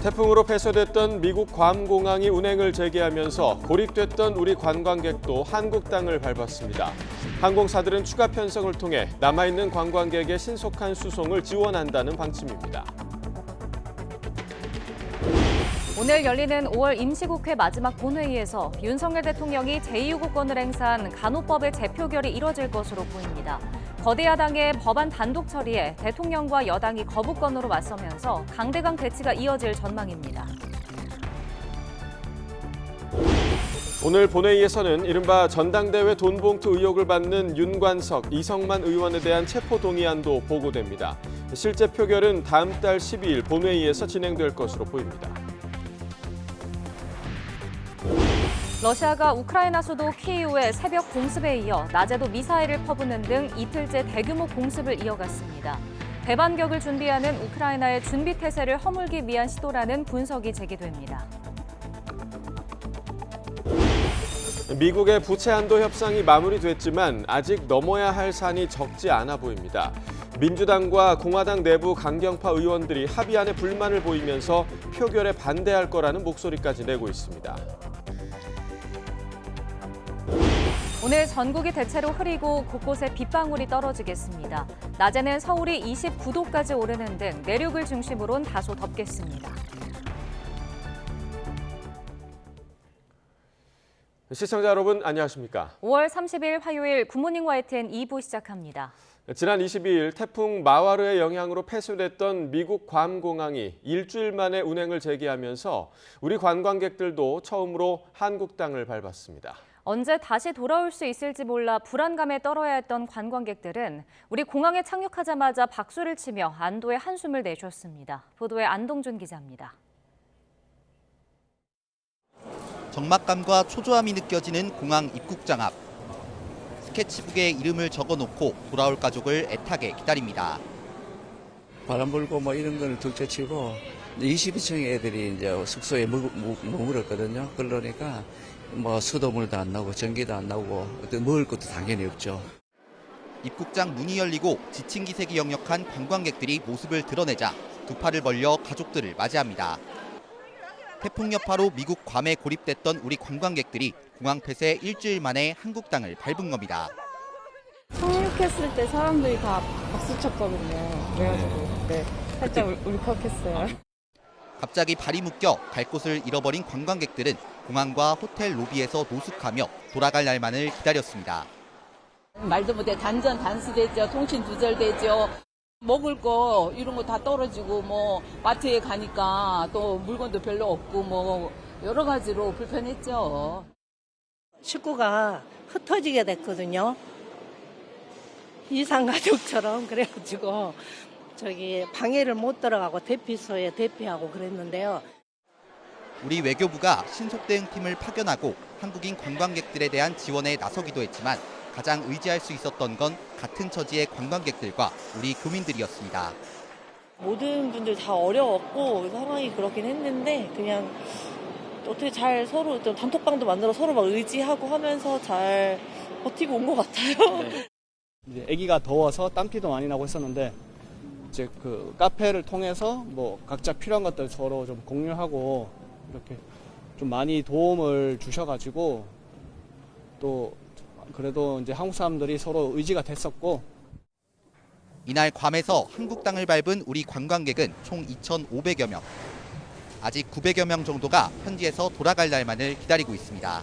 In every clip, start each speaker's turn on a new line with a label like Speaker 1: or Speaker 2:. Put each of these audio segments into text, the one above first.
Speaker 1: 태풍으로 폐쇄됐던 미국 괌공항이 운행을 재개하면서 고립됐던 우리 관광객도 한국 땅을 밟았습니다. 항공사들은 추가 편성을 통해 남아있는 관광객의 신속한 수송을 지원한다는 방침입니다.
Speaker 2: 오늘 열리는 5월 임시국회 마지막 본회의에서 윤석열 대통령이 제2요구권을 행사한 간호법의 재표결이 이뤄질 것으로 보입니다. 거대 야당의 법안 단독 처리에 대통령과 여당이 거부권으로 맞서면서 강대강 대치가 이어질 전망입니다.
Speaker 1: 오늘 본회의에서는 이른바 전당대회 돈봉투 의혹을 받는 윤관석, 이성만 의원에 대한 체포동의안도 보고됩니다. 실제 표결은 다음 달 12일 본회의에서 진행될 것으로 보입니다.
Speaker 2: 러시아가 우크라이나 수도 키이우의 새벽 공습에 이어 낮에도 미사일을 퍼붓는 등 이틀째 대규모 공습을 이어갔습니다. 대반격을 준비하는 우크라이나의 준비 태세를 허물기 위한 시도라는 분석이 제기됩니다.
Speaker 1: 미국의 부채 한도 협상이 마무리됐지만 아직 넘어야 할 산이 적지 않아 보입니다. 민주당과 공화당 내부 강경파 의원들이 합의안에 불만을 보이면서 표결에 반대할 거라는 목소리까지 내고 있습니다.
Speaker 2: 오늘 전국이 대체로 흐리고 곳곳에 빗방울이 떨어지겠습니다. 낮에는 서울이 29도까지 오르는 등 내륙을 중심으로는 다소 덥겠습니다.
Speaker 1: 시청자 여러분 안녕하십니까?
Speaker 2: 5월 30일 화요일 굿모닝 YTN 2부 시작합니다.
Speaker 1: 지난 22일 태풍 마와르의 영향으로 폐쇄됐던 미국 괌공항이 일주일 만에 운행을 재개하면서 우리 관광객들도 처음으로 한국 땅을 밟았습니다.
Speaker 2: 언제 다시 돌아올 수 있을지 몰라 불안감에 떨어야 했던 관광객들은 우리 공항에 착륙하자마자 박수를 치며 안도의 한숨을 내쉬었습니다. 보도에 안동준 기자입니다.
Speaker 3: 적막감과 초조함이 느껴지는 공항 입국장 앞. 스케치북에 이름을 적어놓고 돌아올 가족을 애타게 기다립니다.
Speaker 4: 바람 불고 뭐 이런 거는 둘째치고 22층 애들이 이제 숙소에 머물었거든요. 그러니까 뭐 수도물도 안 나오고 전기도 안 나오고 먹을 것도 당연히 없죠.
Speaker 3: 입국장 문이 열리고 지친 기색이 역력한 관광객들이 모습을 드러내자 두 팔을 벌려 가족들을 맞이합니다. 태풍 여파로 미국 괌에 고립됐던 우리 관광객들이 공항 폐쇄 일주일 만에 한국 땅을 밟은 겁니다.
Speaker 5: 착륙했을 때 사람들이 다 박수 쳤거든요. 그래가지고 살짝 울컥했어요.
Speaker 3: 갑자기 발이 묶여 갈 곳을 잃어버린 관광객들은 공항과 호텔 로비에서 노숙하며 돌아갈 날만을 기다렸습니다.
Speaker 6: 말도 못해 단전 단수되죠. 통신 두절되죠. 먹을 거 이런 거 다 떨어지고 뭐 마트에 가니까 또 물건도 별로 없고 뭐 여러 가지로 불편했죠.
Speaker 7: 식구가 흩어지게 됐거든요. 이상가족처럼. 그래가지고 방해를 못 들어가고 대피소에 대피하고 그랬는데요.
Speaker 3: 우리 외교부가 신속대응팀을 파견하고 한국인 관광객들에 대한 지원에 나서기도 했지만 가장 의지할 수 있었던 건 같은 처지의 관광객들과 우리 교민들이었습니다.
Speaker 7: 모든 분들 다 어려웠고 상황이 그렇긴 했는데 그냥 어떻게 잘 서로 좀 단톡방도 만들어 서로 막 의지하고 하면서 잘 버티고 온 것 같아요.
Speaker 8: 네. 이제 아기가 더워서 땀피도 많이 나고 했었는데 이제 그 카페를 통해서 뭐 각자 필요한 것들 서로 좀 공유하고 이렇게 좀 많이 도움을 주셔가지고 또 그래도 이제 한국 사람들이 서로 의지가 됐었고.
Speaker 3: 이날 괌에서 한국 땅을 밟은 우리 관광객은 총 2,500여 명. 아직 900여 명 정도가 현지에서 돌아갈 날만을 기다리고 있습니다.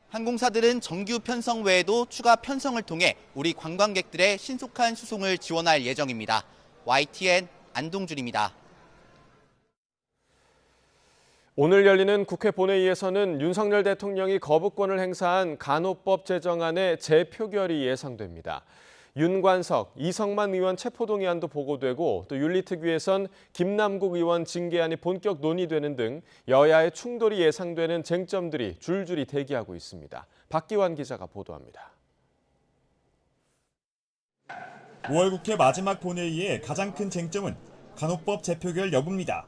Speaker 3: 항공사들은 정규 편성 외에도 추가 편성을 통해 우리 관광객들의 신속한 수송을 지원할 예정입니다. YTN 안동준입니다.
Speaker 1: 오늘 열리는 국회 본회의에서는 윤석열 대통령이 거부권을 행사한 간호법 제정안의 재표결이 예상됩니다. 윤관석, 이성만 의원 체포동의안도 보고되고 또 윤리특위에선 김남국 의원 징계안이 본격 논의되는 등 여야의 충돌이 예상되는 쟁점들이 줄줄이 대기하고 있습니다. 박기환 기자가 보도합니다.
Speaker 9: 5월 국회 마지막 본회의의 가장 큰 쟁점은 간호법 재표결 여부입니다.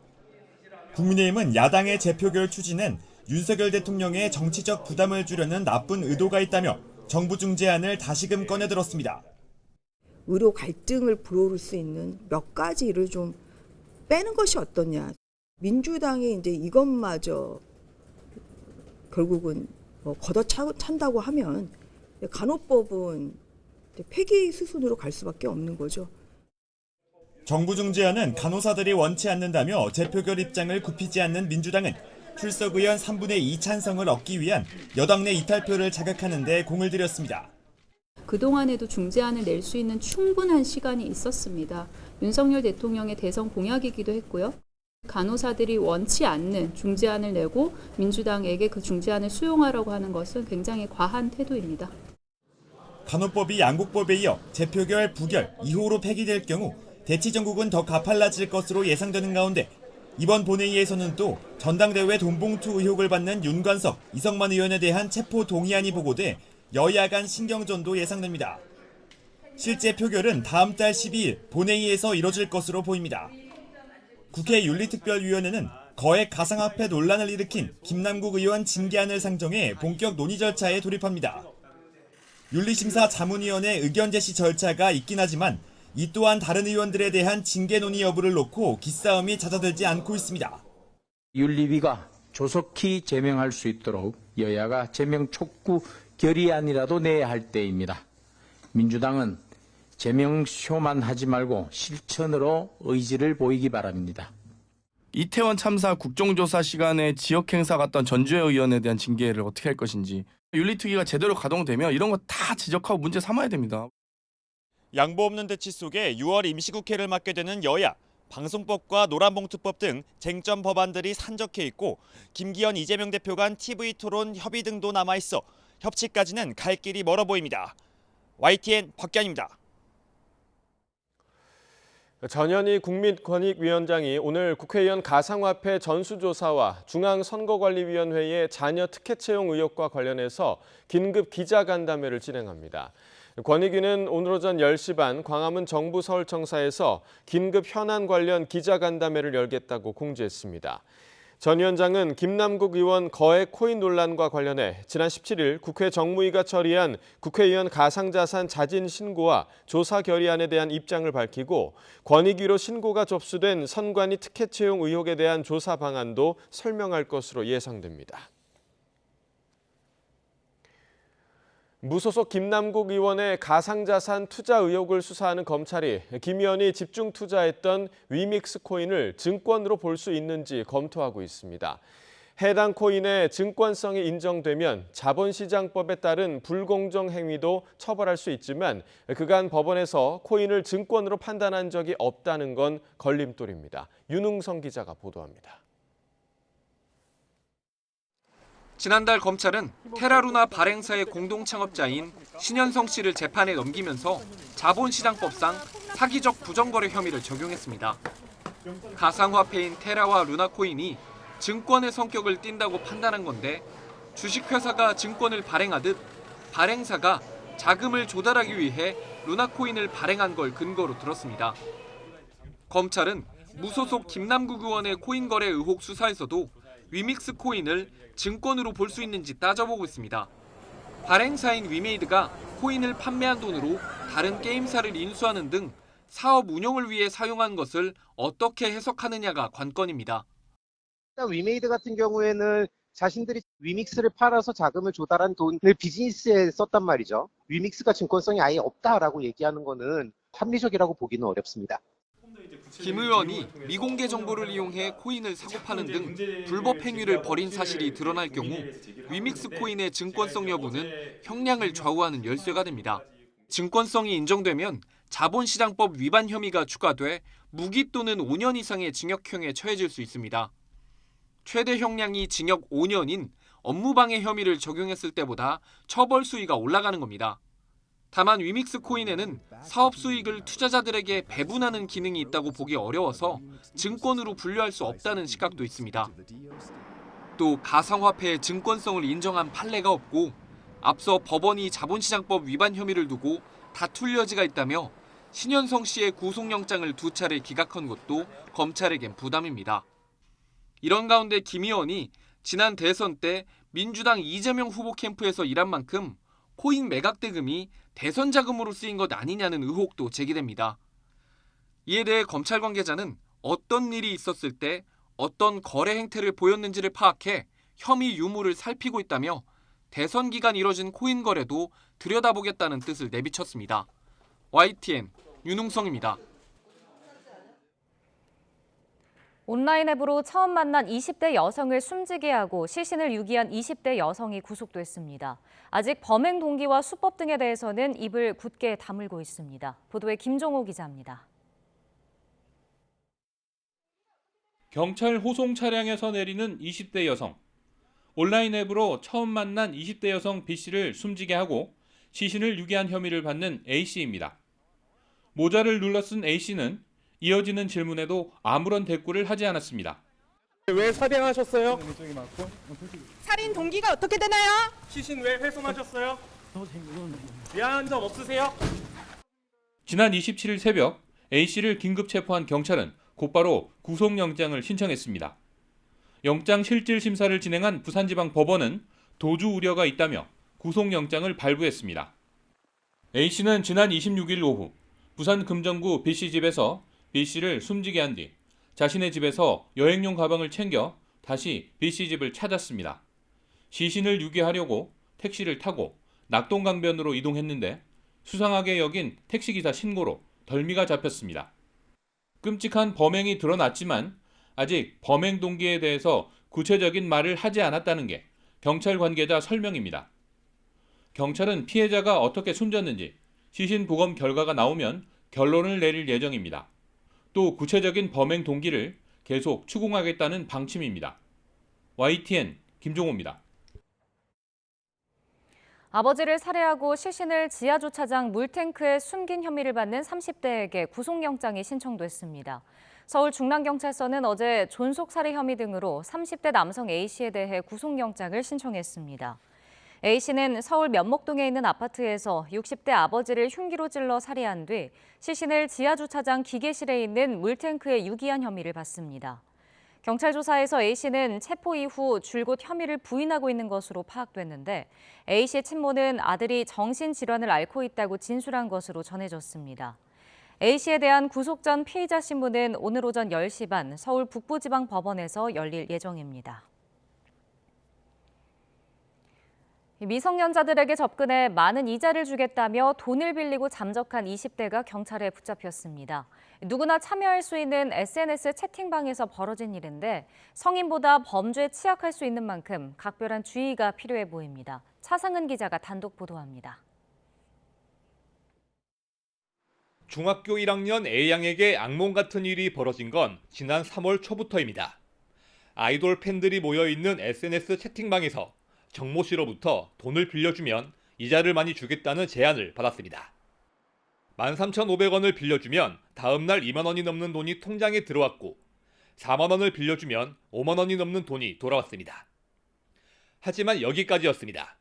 Speaker 9: 국민의힘은 야당의 재표결 추진은 윤석열 대통령의 정치적 부담을 주려는 나쁜 의도가 있다며 정부 중재안을 다시금 꺼내들었습니다.
Speaker 10: 의료 갈등을 불러올 수 있는 몇 가지를 좀 빼는 것이 어떠냐. 민주당이 이제 이것마저 결국은 걷어찬다고 하면 간호법은 폐기 수순으로 갈 수밖에 없는 거죠.
Speaker 9: 정부 중재안은 간호사들이 원치 않는다며 재표결 입장을 굽히지 않는 민주당은 출석 의원 3분의 2 찬성을 얻기 위한 여당 내 이탈표를 자극하는 데 공을 들였습니다.
Speaker 11: 그동안에도 중재안을 낼 수 있는 충분한 시간이 있었습니다. 윤석열 대통령의 대선 공약이기도 했고요. 간호사들이 원치 않는 중재안을 내고 민주당에게 그 중재안을 수용하라고 하는 것은 굉장히 과한 태도입니다.
Speaker 9: 간호법이 양국법에 이어 재표결, 부결, 2호로 폐기될 경우 대치정국은 더 가팔라질 것으로 예상되는 가운데 이번 본회의에서는 또 전당대회 돈봉투 의혹을 받는 윤관석, 이성만 의원에 대한 체포 동의안이 보고돼 여야 간 신경전도 예상됩니다. 실제 표결은 다음 달 12일 본회의에서 이뤄질 것으로 보입니다. 국회 윤리특별위원회는 거액 가상화폐 논란을 일으킨 김남국 의원 징계안을 상정해 본격 논의 절차에 돌입합니다. 윤리심사 자문위원회 의견 제시 절차가 있긴 하지만 이 또한 다른 의원들에 대한 징계 논의 여부를 놓고 기싸움이 잦아들지 않고 있습니다.
Speaker 12: 윤리위가 조속히 제명할 수 있도록 여야가 제명 촉구 결의안이라도 내야 할 때입니다. 민주당은 제명쇼만 하지 말고 실천으로 의지를 보이기 바랍니다.
Speaker 13: 이태원 참사 국정조사 시간에 지역행사 갔던 전주회 의원에 대한 징계를 어떻게 할 것인지 윤리특위가 제대로 가동되면 이런 거 다 지적하고 문제 삼아야 됩니다.
Speaker 9: 양보 없는 대치 속에 6월 임시국회를 맞게 되는 여야, 방송법과 노란봉투법 등 쟁점 법안들이 산적해 있고 김기현, 이재명 대표 간 TV토론 협의 등도 남아있어 협치까지는 갈 길이 멀어 보입니다. YTN 박기환입니다.
Speaker 1: 전현희 국민권익위원장이 오늘 국회의원 가상화폐 전수조사와 중앙선거관리위원회의 자녀 특혜 채용 의혹과 관련해서 긴급 기자간담회를 진행합니다. 권익위는 오늘 오전 10시 반 광화문 정부 서울청사에서 긴급 현안 관련 기자간담회를 열겠다고 공지했습니다. 전 위원장은 김남국 의원 거액 코인 논란과 관련해 지난 17일 국회 정무위가 처리한 국회의원 가상자산 자진 신고와 조사 결의안에 대한 입장을 밝히고 권익위로 신고가 접수된 선관위 특혜 채용 의혹에 대한 조사 방안도 설명할 것으로 예상됩니다. 무소속 김남국 의원의 가상자산 투자 의혹을 수사하는 검찰이 김 의원이 집중 투자했던 위믹스 코인을 증권으로 볼 수 있는지 검토하고 있습니다. 해당 코인의 증권성이 인정되면 자본시장법에 따른 불공정 행위도 처벌할 수 있지만 그간 법원에서 코인을 증권으로 판단한 적이 없다는 건 걸림돌입니다. 윤웅성 기자가 보도합니다.
Speaker 14: 지난달 검찰은 테라루나 발행사의 공동 창업자인 신현성 씨를 재판에 넘기면서 자본시장법상 사기적 부정거래 혐의를 적용했습니다. 가상화폐인 테라와 루나코인이 증권의 성격을 띈다고 판단한 건데 주식회사가 증권을 발행하듯 발행사가 자금을 조달하기 위해 루나코인을 발행한 걸 근거로 들었습니다. 검찰은 무소속 김남국 의원의 코인 거래 의혹 수사에서도 위믹스 코인을 증권으로 볼 수 있는지 따져보고 있습니다. 발행사인 위메이드가 코인을 판매한 돈으로 다른 게임사를 인수하는 등 사업 운영을 위해 사용한 것을 어떻게 해석하느냐가 관건입니다.
Speaker 15: 위메이드 같은 경우에는 자신들이 위믹스를 팔아서 자금을 조달한 돈을 비즈니스에 썼단 말이죠. 위믹스가 증권성이 아예 없다라고 얘기하는 거는 합리적이라고 보기는 어렵습니다.
Speaker 14: 김 의원이 미공개 정보를 이용해 코인을 사고 파는 등 불법 행위를 벌인 사실이 드러날 경우 위믹스 코인의 증권성 여부는 형량을 좌우하는 열쇠가 됩니다. 증권성이 인정되면 자본시장법 위반 혐의가 추가돼 무기 또는 5년 이상의 징역형에 처해질 수 있습니다. 최대 형량이 징역 5년인 업무방해 혐의를 적용했을 때보다 처벌 수위가 올라가는 겁니다. 다만 위믹스 코인에는 사업 수익을 투자자들에게 배분하는 기능이 있다고 보기 어려워서 증권으로 분류할 수 없다는 시각도 있습니다. 또 가상화폐의 증권성을 인정한 판례가 없고 앞서 법원이 자본시장법 위반 혐의를 두고 다툴 여지가 있다며 신현성 씨의 구속영장을 2차례 기각한 것도 검찰에겐 부담입니다. 이런 가운데 김 의원이 지난 대선 때 민주당 이재명 후보 캠프에서 일한 만큼 코인 매각 대금이 대선 자금으로 쓰인 것 아니냐는 의혹도 제기됩니다. 이에 대해 검찰 관계자는 어떤 일이 있었을 때 어떤 거래 행태를 보였는지를 파악해 혐의 유무를 살피고 있다며 대선 기간 이뤄진 코인 거래도 들여다보겠다는 뜻을 내비쳤습니다. YTN 윤웅성입니다.
Speaker 2: 온라인 앱으로 처음 만난 20대 여성을 숨지게 하고 시신을 유기한 20대 여성이 구속됐습니다. 아직 범행 동기와 수법 등에 대해서는 입을 굳게 다물고 있습니다. 보도에 김종호 기자입니다.
Speaker 16: 경찰 호송 차량에서 내리는 20대 여성. 온라인 앱으로 처음 만난 20대 여성 B씨를 숨지게 하고 시신을 유기한 혐의를 받는 A씨입니다. 모자를 눌러 쓴 A씨는 이어지는 질문에도 아무런 대꾸를 하지 않았습니다.
Speaker 17: 왜 살해하셨어요?
Speaker 18: 살인 동기가 어떻게 되나요?
Speaker 17: 시신 왜 훼손하셨어요? 미안한 점 없으세요?
Speaker 16: 지난 27일 새벽 A씨를 긴급 체포한 경찰은 곧바로 구속영장을 신청했습니다. 영장 실질 심사를 진행한 부산지방법원은 도주 우려가 있다며 구속영장을 발부했습니다. A씨는 지난 26일 오후 부산 금정구 B씨 집에서 B씨를 숨지게 한 뒤 자신의 집에서 여행용 가방을 챙겨 다시 B씨 집을 찾았습니다. 시신을 유기하려고 택시를 타고 낙동강변으로 이동했는데 수상하게 여긴 택시기사 신고로 덜미가 잡혔습니다. 끔찍한 범행이 드러났지만 아직 범행 동기에 대해서 구체적인 말을 하지 않았다는 게 경찰 관계자 설명입니다. 경찰은 피해자가 어떻게 숨졌는지 시신 부검 결과가 나오면 결론을 내릴 예정입니다. 또 구체적인 범행 동기를 계속 추궁하겠다는 방침입니다. YTN 김종호입니다.
Speaker 2: 아버지를 살해하고 시신을 지하주차장 물탱크에 숨긴 혐의를 받는 30대에게 구속영장이 신청됐습니다. 서울 중랑경찰서는 어제 존속살해 혐의 등으로 30대 남성 A씨에 대해 구속영장을 신청했습니다. A씨는 서울 면목동에 있는 아파트에서 60대 아버지를 흉기로 찔러 살해한 뒤 시신을 지하주차장 기계실에 있는 물탱크에 유기한 혐의를 받습니다. 경찰 조사에서 A씨는 체포 이후 줄곧 혐의를 부인하고 있는 것으로 파악됐는데 A씨의 친모는 아들이 정신질환을 앓고 있다고 진술한 것으로 전해졌습니다. A씨에 대한 구속 전 피의자 신문은 오늘 오전 10시 반 서울 북부지방법원에서 열릴 예정입니다. 미성년자들에게 접근해 많은 이자를 주겠다며 돈을 빌리고 잠적한 20대가 경찰에 붙잡혔습니다. 누구나 참여할 수 있는 SNS 채팅방에서 벌어진 일인데 성인보다 범죄에 취약할 수 있는 만큼 각별한 주의가 필요해 보입니다. 차상은 기자가 단독 보도합니다.
Speaker 19: 중학교 1학년 A양에게 악몽 같은 일이 벌어진 건 지난 3월 초부터입니다. 아이돌 팬들이 모여있는 SNS 채팅방에서 정모 씨로부터 돈을 빌려주면 이자를 많이 주겠다는 제안을 받았습니다. 13,500원을 빌려주면 다음 날 2만 원이 넘는 돈이 통장에 들어왔고 4만 원을 빌려주면 5만 원이 넘는 돈이 돌아왔습니다. 하지만 여기까지였습니다.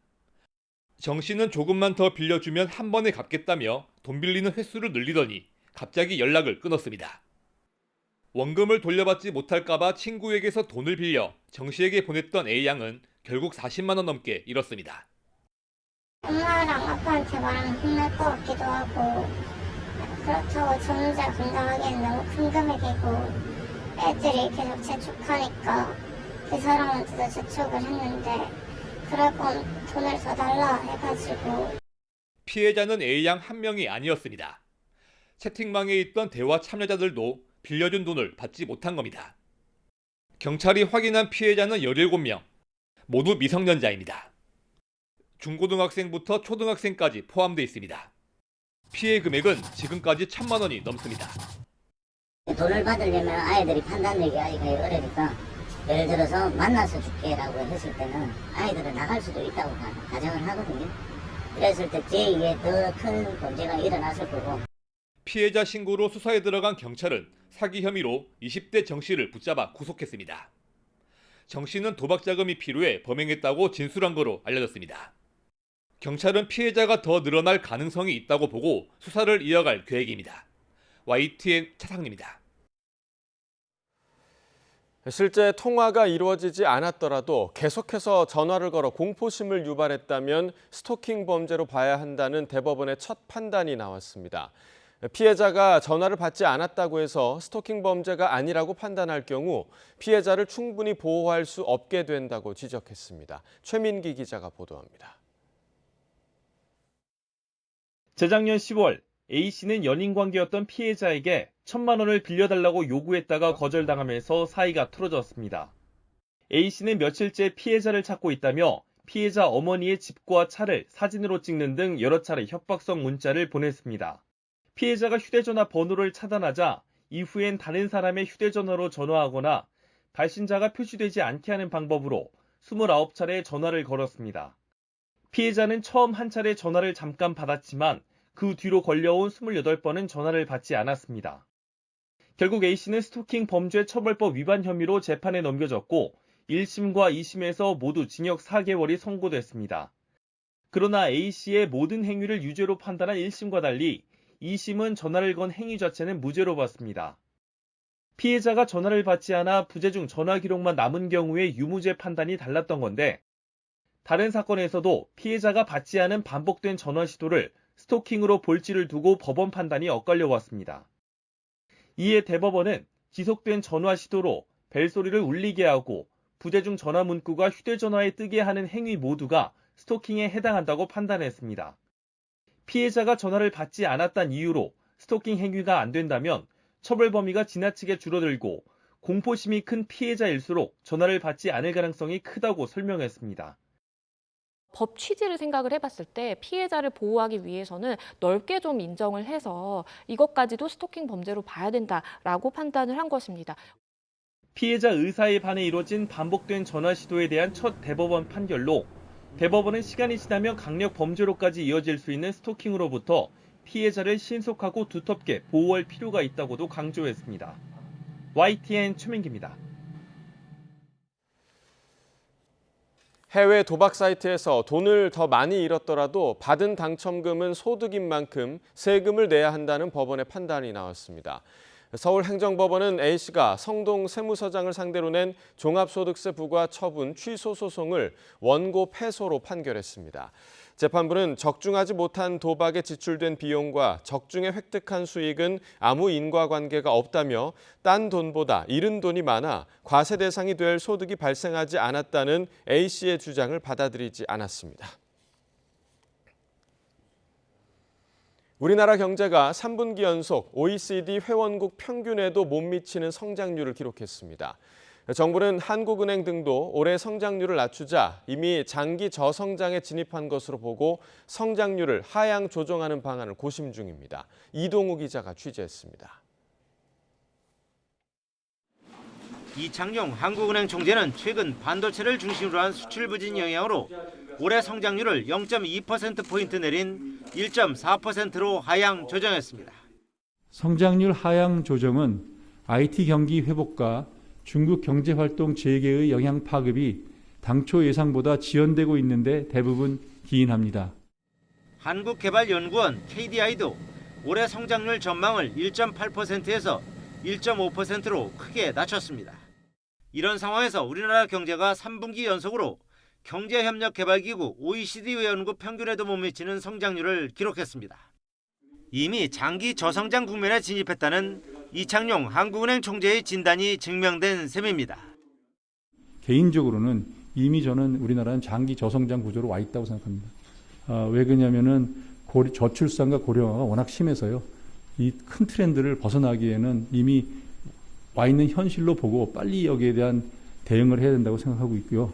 Speaker 19: 정 씨는 조금만 더 빌려주면 한 번에 갚겠다며 돈 빌리는 횟수를 늘리더니 갑자기 연락을 끊었습니다. 원금을 돌려받지 못할까봐 친구에게서 돈을 빌려 정 씨에게 보냈던 A양은 결국 40만 원 넘게 잃었습니다.
Speaker 20: 엄마랑 아빠한테 말하면 혼날 것 같기도 하고 그렇다고 저 혼자 감당하기엔 너무 큰 금액이고 애들이 계속 재촉하니까 그 사람한테도 재촉을 했는데 그럴 거면 돈을 더 달라 해가지고.
Speaker 19: 피해자는 A양 한 명이 아니었습니다. 채팅방에 있던 대화 참여자들도 빌려준 돈을 받지 못한 겁니다. 경찰이 확인한 피해자는 17명, 모두 미성년자입니다. 중고등학생부터 초등학생까지 포함되어 있습니다. 피해 금액은 지금까지 1,000만 원이 넘습니다.
Speaker 20: 돈을 받으려면 아이들이 판단되기가 어려니까 예를 들어서 만나서 줄게라고 했을 때는 아이들은 나갈 수도 있다고 가정을 하거든요. 그랬을 때 제2의 더 큰 범죄가 일어났을 거고.
Speaker 19: 피해자 신고로 수사에 들어간 경찰은 사기 혐의로 20대 정 씨를 붙잡아 구속했습니다. 정 씨는 도박 자금이 필요해 범행했다고 진술한 거로 알려졌습니다. 경찰은 피해자가 더 늘어날 가능성이 있다고 보고 수사를 이어갈 계획입니다. YTN 차상입니다.
Speaker 1: 실제 통화가 이루어지지 않았더라도 계속해서 전화를 걸어 공포심을 유발했다면 스토킹 범죄로 봐야 한다는 대법원의 첫 판단이 나왔습니다. 피해자가 전화를 받지 않았다고 해서 스토킹 범죄가 아니라고 판단할 경우 피해자를 충분히 보호할 수 없게 된다고 지적했습니다. 최민기 기자가 보도합니다.
Speaker 21: 재작년 10월 A씨는 연인 관계였던 피해자에게 1,000만 원을 빌려달라고 요구했다가 거절당하면서 사이가 틀어졌습니다. A씨는 며칠째 피해자를 찾고 있다며 피해자 어머니의 집과 차를 사진으로 찍는 등 여러 차례 협박성 문자를 보냈습니다. 피해자가 휴대전화 번호를 차단하자 이후엔 다른 사람의 휴대전화로 전화하거나 발신자가 표시되지 않게 하는 방법으로 29차례 전화를 걸었습니다. 피해자는 처음 한 차례 전화를 잠깐 받았지만 그 뒤로 걸려온 28번은 전화를 받지 않았습니다. 결국 A씨는 스토킹 범죄 처벌법 위반 혐의로 재판에 넘겨졌고 1심과 2심에서 모두 징역 4개월이 선고됐습니다. 그러나 A씨의 모든 행위를 유죄로 판단한 1심과 달리 2심은 전화를 건 행위 자체는 무죄로 봤습니다. 피해자가 전화를 받지 않아 부재 중 전화 기록만 남은 경우에 유무죄 판단이 달랐던 건데 다른 사건에서도 피해자가 받지 않은 반복된 전화 시도를 스토킹으로 볼지를 두고 법원 판단이 엇갈려 왔습니다. 이에 대법원은 지속된 전화 시도로 벨소리를 울리게 하고 부재 중 전화 문구가 휴대전화에 뜨게 하는 행위 모두가 스토킹에 해당한다고 판단했습니다. 피해자가 전화를 받지 않았다는 이유로 스토킹 행위가 안 된다면 처벌 범위가 지나치게 줄어들고 공포심이 큰 피해자일수록 전화를 받지 않을 가능성이 크다고 설명했습니다.
Speaker 22: 법 취지를 생각을 해봤을 때 피해자를 보호하기 위해서는 넓게 좀 인정을 해서 이것까지도 스토킹 범죄로 봐야 된다라고 판단을 한 것입니다.
Speaker 21: 피해자 의사에 반해 이뤄진 반복된 전화 시도에 대한 첫 대법원 판결로 대법원은 시간이 지나면 강력 범죄로까지 이어질 수 있는 스토킹으로부터 피해자를 신속하고 두텁게 보호할 필요가 있다고도 강조했습니다. YTN 최민기입니다.
Speaker 1: 해외 도박 사이트에서 돈을 더 많이 잃었더라도 받은 당첨금은 소득인 만큼 세금을 내야 한다는 법원의 판단이 나왔습니다. 서울행정법원은 A씨가 성동 세무서장을 상대로 낸 종합소득세 부과 처분 취소 소송을 원고 패소로 판결했습니다. 재판부는 적중하지 못한 도박에 지출된 비용과 적중해 획득한 수익은 아무 인과관계가 없다며 딴 돈보다 잃은 돈이 많아 과세 대상이 될 소득이 발생하지 않았다는 A씨의 주장을 받아들이지 않았습니다. 우리나라 경제가 3분기 연속 OECD 회원국 평균에도 못 미치는 성장률을 기록했습니다. 정부는 한국은행 등도 올해 성장률을 낮추자 이미 장기 저성장에 진입한 것으로 보고 성장률을 하향 조정하는 방안을 고심 중입니다. 이동우 기자가 취재했습니다.
Speaker 23: 이창용 한국은행 총재는 최근 반도체를 중심으로 한 수출 부진 영향으로 올해 성장률을 0.2%포인트 내린 1.4%로 하향 조정했습니다.
Speaker 24: 성장률 하향 조정은 IT 경기 회복과 중국 경제활동 재개의 영향 파급이 당초 예상보다 지연되고 있는데 대부분 기인합니다.
Speaker 23: 한국개발연구원 KDI도 올해 성장률 전망을 1.8%에서 1.5%로 크게 낮췄습니다. 이런 상황에서 우리나라 경제가 3분기 연속으로 경제협력개발기구 OECD 회원국 평균에도 못 미치는 성장률을 기록했습니다. 이미 장기 저성장 국면에 진입했다는 이창용 한국은행 총재의 진단이 증명된 셈입니다.
Speaker 24: 개인적으로는 이미 저는 우리나라는 장기 저성장 구조로 와 있다고 생각합니다. 왜 그러냐면은 저출산과 고령화가 워낙 심해서요. 이 큰 트렌드를 벗어나기에는 이미 와 있는 현실로 보고 빨리 여기에 대한 대응을 해야 된다고 생각하고 있고요.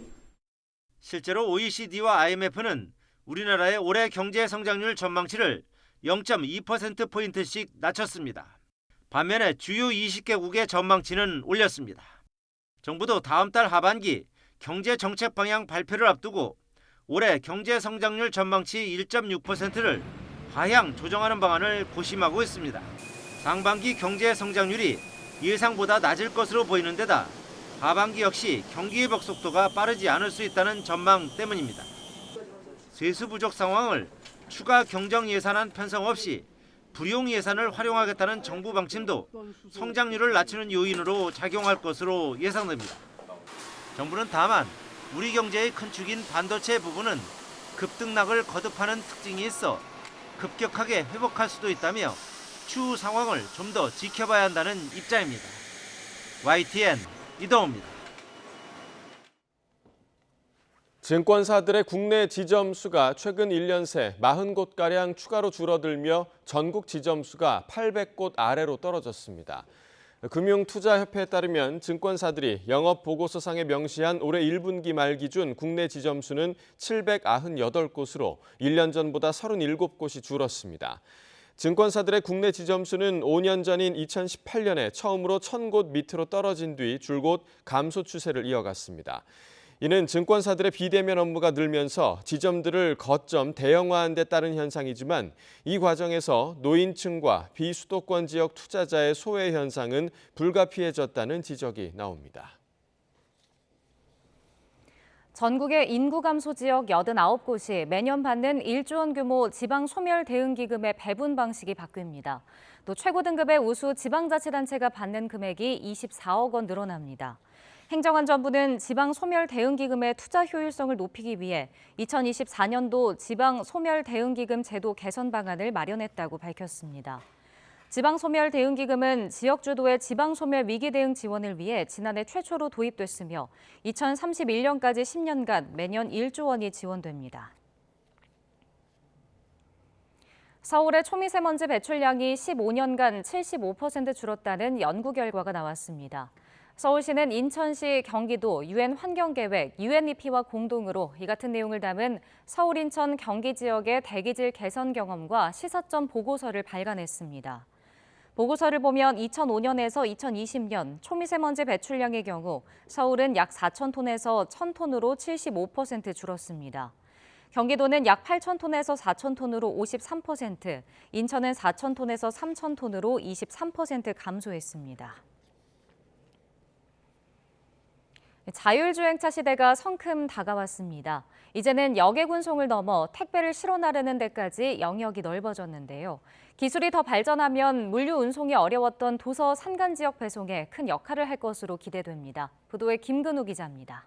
Speaker 23: 실제로 OECD와 IMF는 우리나라의 올해 경제 성장률 전망치를 0.2%포인트씩 낮췄습니다. 반면에 주요 20개국의 전망치는 올렸습니다. 정부도 다음 달 하반기 경제 정책 방향 발표를 앞두고 올해 경제 성장률 전망치 1.6%를 하향 조정하는 방안을 고심하고 있습니다. 상반기 경제 성장률이 예상보다 낮을 것으로 보이는 데다 하반기 역시 경기 회복 속도가 빠르지 않을 수 있다는 전망 때문입니다. 세수 부족 상황을 추가 경정 예산안 편성 없이 불용 예산을 활용하겠다는 정부 방침도 성장률을 낮추는 요인으로 작용할 것으로 예상됩니다. 정부는 다만 우리 경제의 큰 축인 반도체 부분은 급등락을 거듭하는 특징이 있어 급격하게 회복할 수도 있다며 추후 상황을 좀 더 지켜봐야 한다는 입장입니다. YTN 이동호입니다.
Speaker 1: 증권사들의 국내 지점 수가 최근 1년 새 40곳가량 추가로 줄어들며 전국 지점 수가 800곳 아래로 떨어졌습니다. 금융투자협회에 따르면 증권사들이 영업보고서상에 명시한 올해 1분기 말 기준 국내 지점 수는 798곳으로 1년 전보다 37곳이 줄었습니다. 증권사들의 국내 지점 수는 5년 전인 2018년에 처음으로 1000곳 밑으로 떨어진 뒤 줄곧 감소 추세를 이어갔습니다. 이는 증권사들의 비대면 업무가 늘면서 지점들을 거점 대형화한 데 따른 현상이지만 이 과정에서 노인층과 비수도권 지역 투자자의 소외 현상은 불가피해졌다는 지적이 나옵니다.
Speaker 2: 전국의 인구 감소 지역 89곳이 매년 받는 1조 원 규모 지방 소멸 대응 기금의 배분 방식이 바뀝니다. 또 최고 등급의 우수 지방자치단체가 받는 금액이 24억 원 늘어납니다. 행정안전부는 지방 소멸 대응 기금의 투자 효율성을 높이기 위해 2024년도 지방 소멸 대응 기금 제도 개선 방안을 마련했다고 밝혔습니다. 지방 소멸 대응 기금은 지역 주도의 지방 소멸 위기 대응 지원을 위해 지난해 최초로 도입됐으며 2031년까지 10년간 매년 1조 원이 지원됩니다. 서울의 초미세먼지 배출량이 15년간 75% 줄었다는 연구 결과가 나왔습니다. 서울시는 인천시, 경기도, UN 환경계획, UNEP와 공동으로 이 같은 내용을 담은 서울, 인천, 경기 지역의 대기질 개선 경험과 시사점 보고서를 발간했습니다. 보고서를 보면 2005년에서 2020년 초미세먼지 배출량의 경우 서울은 약 4,000톤에서 1,000톤으로 75% 줄었습니다. 경기도는 약 8,000톤에서 4,000톤으로 53%, 인천은 4,000톤에서 3,000톤으로 23% 감소했습니다. 자율주행차 시대가 성큼 다가왔습니다. 이제는 역외군송을 넘어 택배를 실어 나르는 데까지 영역이 넓어졌는데요. 기술이 더 발전하면 물류 운송이 어려웠던 도서 산간 지역 배송에 큰 역할을 할 것으로 기대됩니다. 보도에 김근우 기자입니다.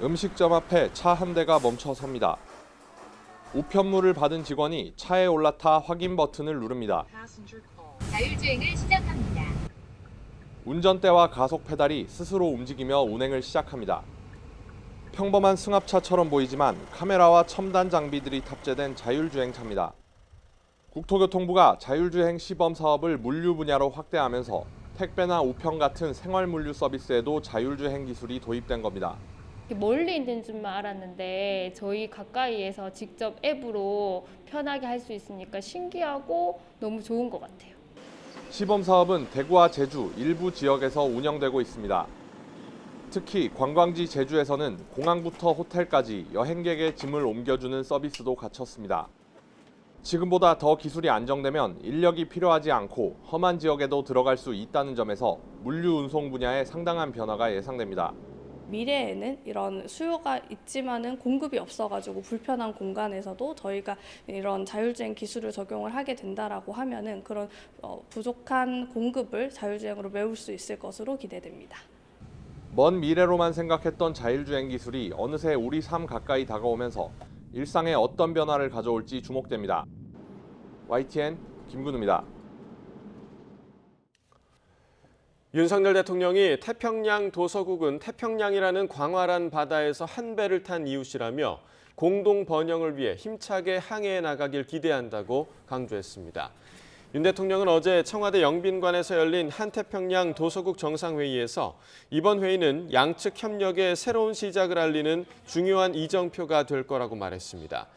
Speaker 4: 음식점 앞에 차 한 대가 멈춰 섭니다. 우편물을 받은 직원이 차에 올라타 확인 버튼을 누릅니다.
Speaker 5: 자율주행을 시작합니다.
Speaker 4: 운전대와 가속 페달이 스스로 움직이며 운행을 시작합니다. 평범한 승합차처럼 보이지만 카메라와 첨단 장비들이 탑재된 자율주행차입니다. 국토교통부가 자율주행 시범 사업을 물류 분야로 확대하면서 택배나 우편 같은 생활물류 서비스에도 자율주행 기술이 도입된 겁니다.
Speaker 6: 멀리 있는 줄만 알았는데 저희 가까이에서 직접 앱으로 편하게 할 수 있으니까 신기하고 너무 좋은 것 같아요.
Speaker 4: 시범 사업은 대구와 제주 일부 지역에서 운영되고 있습니다. 특히 관광지 제주에서는 공항부터 호텔까지 여행객의 짐을 옮겨주는 서비스도 갖췄습니다. 지금보다 더 기술이 안정되면 인력이 필요하지 않고 험한 지역에도 들어갈 수 있다는 점에서 물류 운송 분야에 상당한 변화가 예상됩니다.
Speaker 7: 미래에는 이런 수요가 있지만은 공급이 없어가지고 불편한 공간에서도 저희가 이런 자율주행 기술을 적용을 하게 된다라고 하면은 그런 부족한 공급을 자율주행으로 메울 수 있을 것으로 기대됩니다.
Speaker 4: 먼 미래로만 생각했던 자율주행 기술이 어느새 우리 삶 가까이 다가오면서 일상에 어떤 변화를 가져올지 주목됩니다. YTN 김근우입니다.
Speaker 1: 윤석열 대통령이 태평양 도서국은 태평양이라는 광활한 바다에서 한 배를 탄 이웃이라며 공동 번영을 위해 힘차게 항해해 나가길 기대한다고 강조했습니다. 윤 대통령은 어제 청와대 영빈관에서 열린 한태평양 도서국 정상회의에서 이번 회의는 양측 협력의 새로운 시작을 알리는 중요한 이정표가 될 거라고 말했습니다.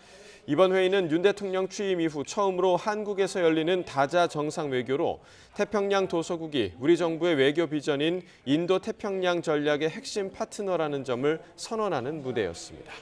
Speaker 1: 이번 회의는 윤 대통령 취임 이후 처음으로 한국에서 열리는 다자 정상 외교로 태평양 도서국이 우리 정부의 외교 비전인 인도 태평양 전략의 핵심 파트너라는 점을 선언하는 무대였습니다.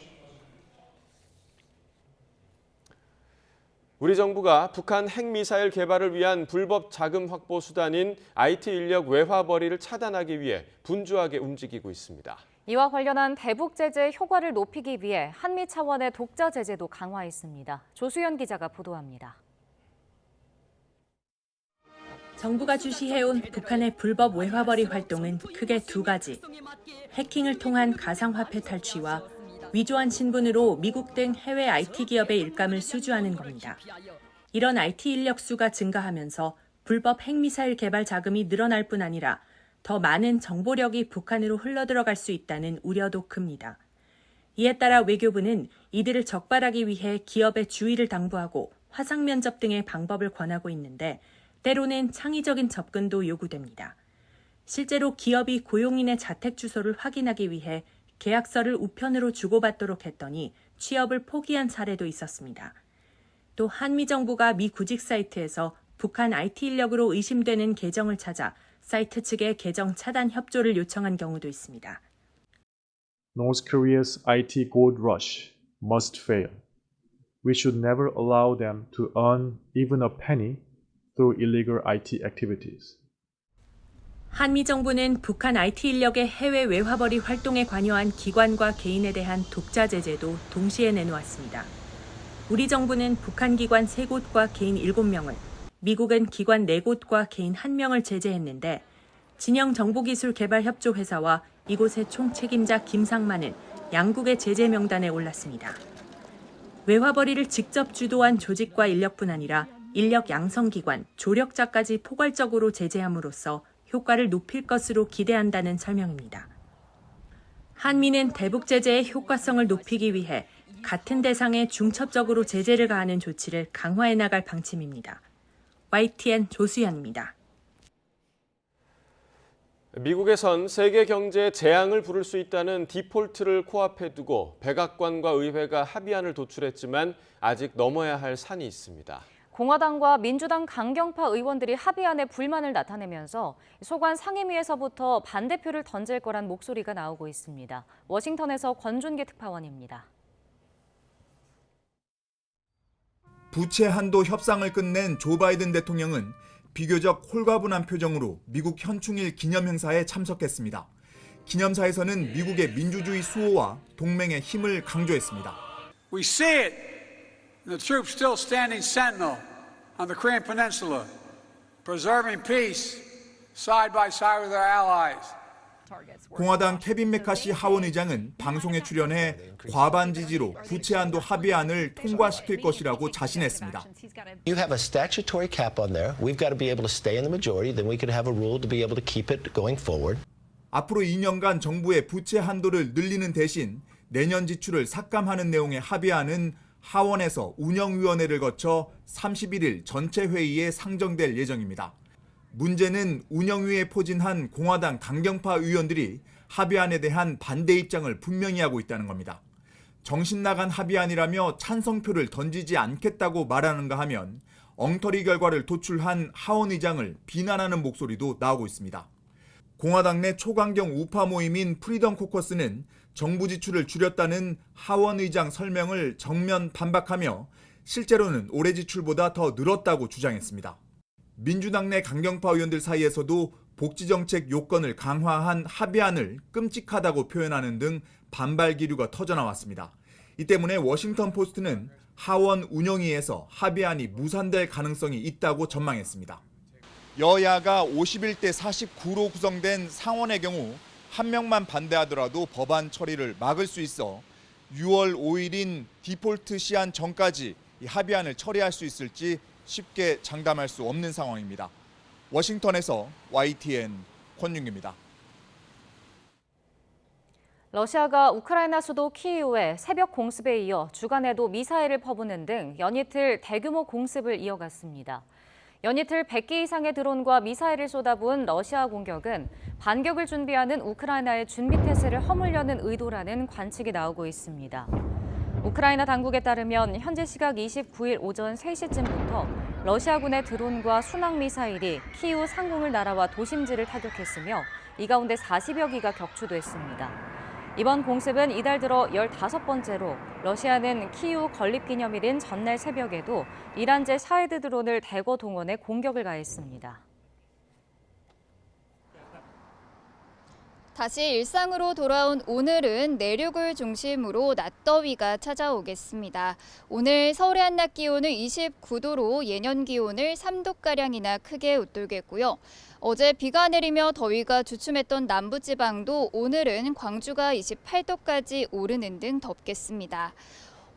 Speaker 1: 우리 정부가 북한 핵미사일 개발을 위한 불법 자금 확보 수단인 IT 인력 외화 벌이를 차단하기 위해 분주하게 움직이고 있습니다.
Speaker 2: 이와 관련한 대북 제재의 효과를 높이기 위해 한미 차원의 독자 제재도 강화했습니다. 조수연 기자가 보도합니다.
Speaker 25: 정부가 주시해온 북한의 불법 외화벌이 활동은 크게 두 가지. 해킹을 통한 가상화폐 탈취와 위조한 신분으로 미국 등 해외 IT 기업의 일감을 수주하는 겁니다. 이런 IT 인력 수가 증가하면서 불법 핵미사일 개발 자금이 늘어날 뿐 아니라 더 많은 정보력이 북한으로 흘러들어갈 수 있다는 우려도 큽니다. 이에 따라 외교부는 이들을 적발하기 위해 기업의 주의를 당부하고 화상 면접 등의 방법을 권하고 있는데 때로는 창의적인 접근도 요구됩니다. 실제로 기업이 고용인의 자택 주소를 확인하기 위해 계약서를 우편으로 주고받도록 했더니 취업을 포기한 사례도 있었습니다. 또 한미 정부가 미 구직 사이트에서 북한 IT 인력으로 의심되는 계정을 찾아 사이트 측에 계정 차단 협조를 요청한 경우도 있습니다.
Speaker 3: North Korea's IT gold rush must fail. We should never allow them to earn even a penny through illegal IT activities.
Speaker 25: 한미 정부는 북한 IT 인력의 해외 외화벌이 활동에 관여한 기관과 개인에 대한 독자 제재도 동시에 내놓았습니다. 우리 정부는 북한 기관 3곳과 개인 7명을, 미국은 기관 4곳과 개인 1명을 제재했는데 진영 정보기술개발협조 회사와 이곳의 총책임자 김상만은 양국의 제재 명단에 올랐습니다. 외화벌이를 직접 주도한 조직과 인력뿐 아니라 인력 양성기관, 조력자까지 포괄적으로 제재함으로써 효과를 높일 것으로 기대한다는 설명입니다. 한미는 대북 제재의 효과성을 높이기 위해 같은 대상에 중첩적으로 제재를 가하는 조치를 강화해 나갈 방침입니다. YTN 조수연입니다.
Speaker 1: 미국에선 세계 경제에 재앙을 부를 수 있다는 디폴트를 코앞에 두고 백악관과 의회가 합의안을 도출했지만 아직 넘어야 할 산이 있습니다.
Speaker 2: 공화당과 민주당 강경파 의원들이 합의안에 불만을 나타내면서 소관 상임위에서부터 반대표를 던질 거란 목소리가 나오고 있습니다. 워싱턴에서 권준기 특파원입니다.
Speaker 8: 부채 한도 협상을 끝낸 조 바이든 대통령은 비교적 홀가분한 표정으로 미국 현충일 기념 행사에 참석했습니다. 기념사에서는 미국의 민주주의 수호와 동맹의 힘을 강조했습니다.
Speaker 10: We see it. The troops still standing sentinel on the Korean Peninsula, preserving peace side by side with our allies.
Speaker 8: 공화당 케빈 메카시 하원의장은 방송에 출연해 과반 지지로 부채 한도 합의안을 통과시킬 것이라고 자신했습니다.
Speaker 11: You have a statutory cap on there. We've got to be able to stay in the majority. Then we could have a rule to be able to keep it going forward.
Speaker 8: 앞으로 2년간 정부의 부채 한도를 늘리는 대신 내년 지출을 삭감하는 내용의 합의안은 하원에서 운영위원회를 거쳐 31일 전체 회의에 상정될 예정입니다. 문제는 운영위에 포진한 공화당 강경파 의원들이 합의안에 대한 반대 입장을 분명히 하고 있다는 겁니다. 정신 나간 합의안이라며 찬성표를 던지지 않겠다고 말하는가 하면 엉터리 결과를 도출한 하원의장을 비난하는 목소리도 나오고 있습니다. 공화당 내 초강경 우파 모임인 프리덤 코커스는 정부 지출을 줄였다는 하원의장 설명을 정면 반박하며 실제로는 올해 지출보다 더 늘었다고 주장했습니다. 민주당 내 강경파 의원들 사이에서도 복지정책 요건을 강화한 합의안을 끔찍하다고 표현하는 등 반발 기류가 터져나왔습니다. 이 때문에 워싱턴 포스트는 하원 운영위에서 합의안이 무산될 가능성이 있다고 전망했습니다. 여야가 51대 49로 구성된 상원의 경우 한 명만 반대하더라도 법안 처리를 막을 수 있어 6월 5일인 디폴트 시한 전까지 이 합의안을 처리할 수 있을지 쉽게 장담할 수 없는 상황입니다. 워싱턴에서 YTN 권윤기입니다.
Speaker 2: 러시아가 우크라이나 수도 키이우에 새벽 공습에 이어 주간에도 미사일을 퍼부는 등 연이틀 대규모 공습을 이어갔습니다. 연이틀 100기 이상의 드론과 미사일을 쏟아부은 러시아 공격은 반격을 준비하는 우크라이나의 준비태세를 허물려는 의도라는 관측이 나오고 있습니다. 우크라이나 당국에 따르면 현지 시각 29일 오전 3시쯤부터 러시아군의 드론과 순항미사일이 키이우 상공을 날아와 도심지를 타격했으며 이 가운데 40여 기가 격추됐습니다. 이번 공습은 이달 들어 15번째로 러시아는 키이우 건립기념일인 전날 새벽에도 이란제 샤헤드 드론을 대거 동원해 공격을 가했습니다.
Speaker 12: 다시 일상으로 돌아온 오늘은 내륙을 중심으로 낮더위가 찾아오겠습니다. 오늘 서울의 한낮 기온은 29도로 예년 기온을 3도가량이나 크게 웃돌겠고요. 어제 비가 내리며 더위가 주춤했던 남부지방도 오늘은 광주가 28도까지 오르는 등 덥겠습니다.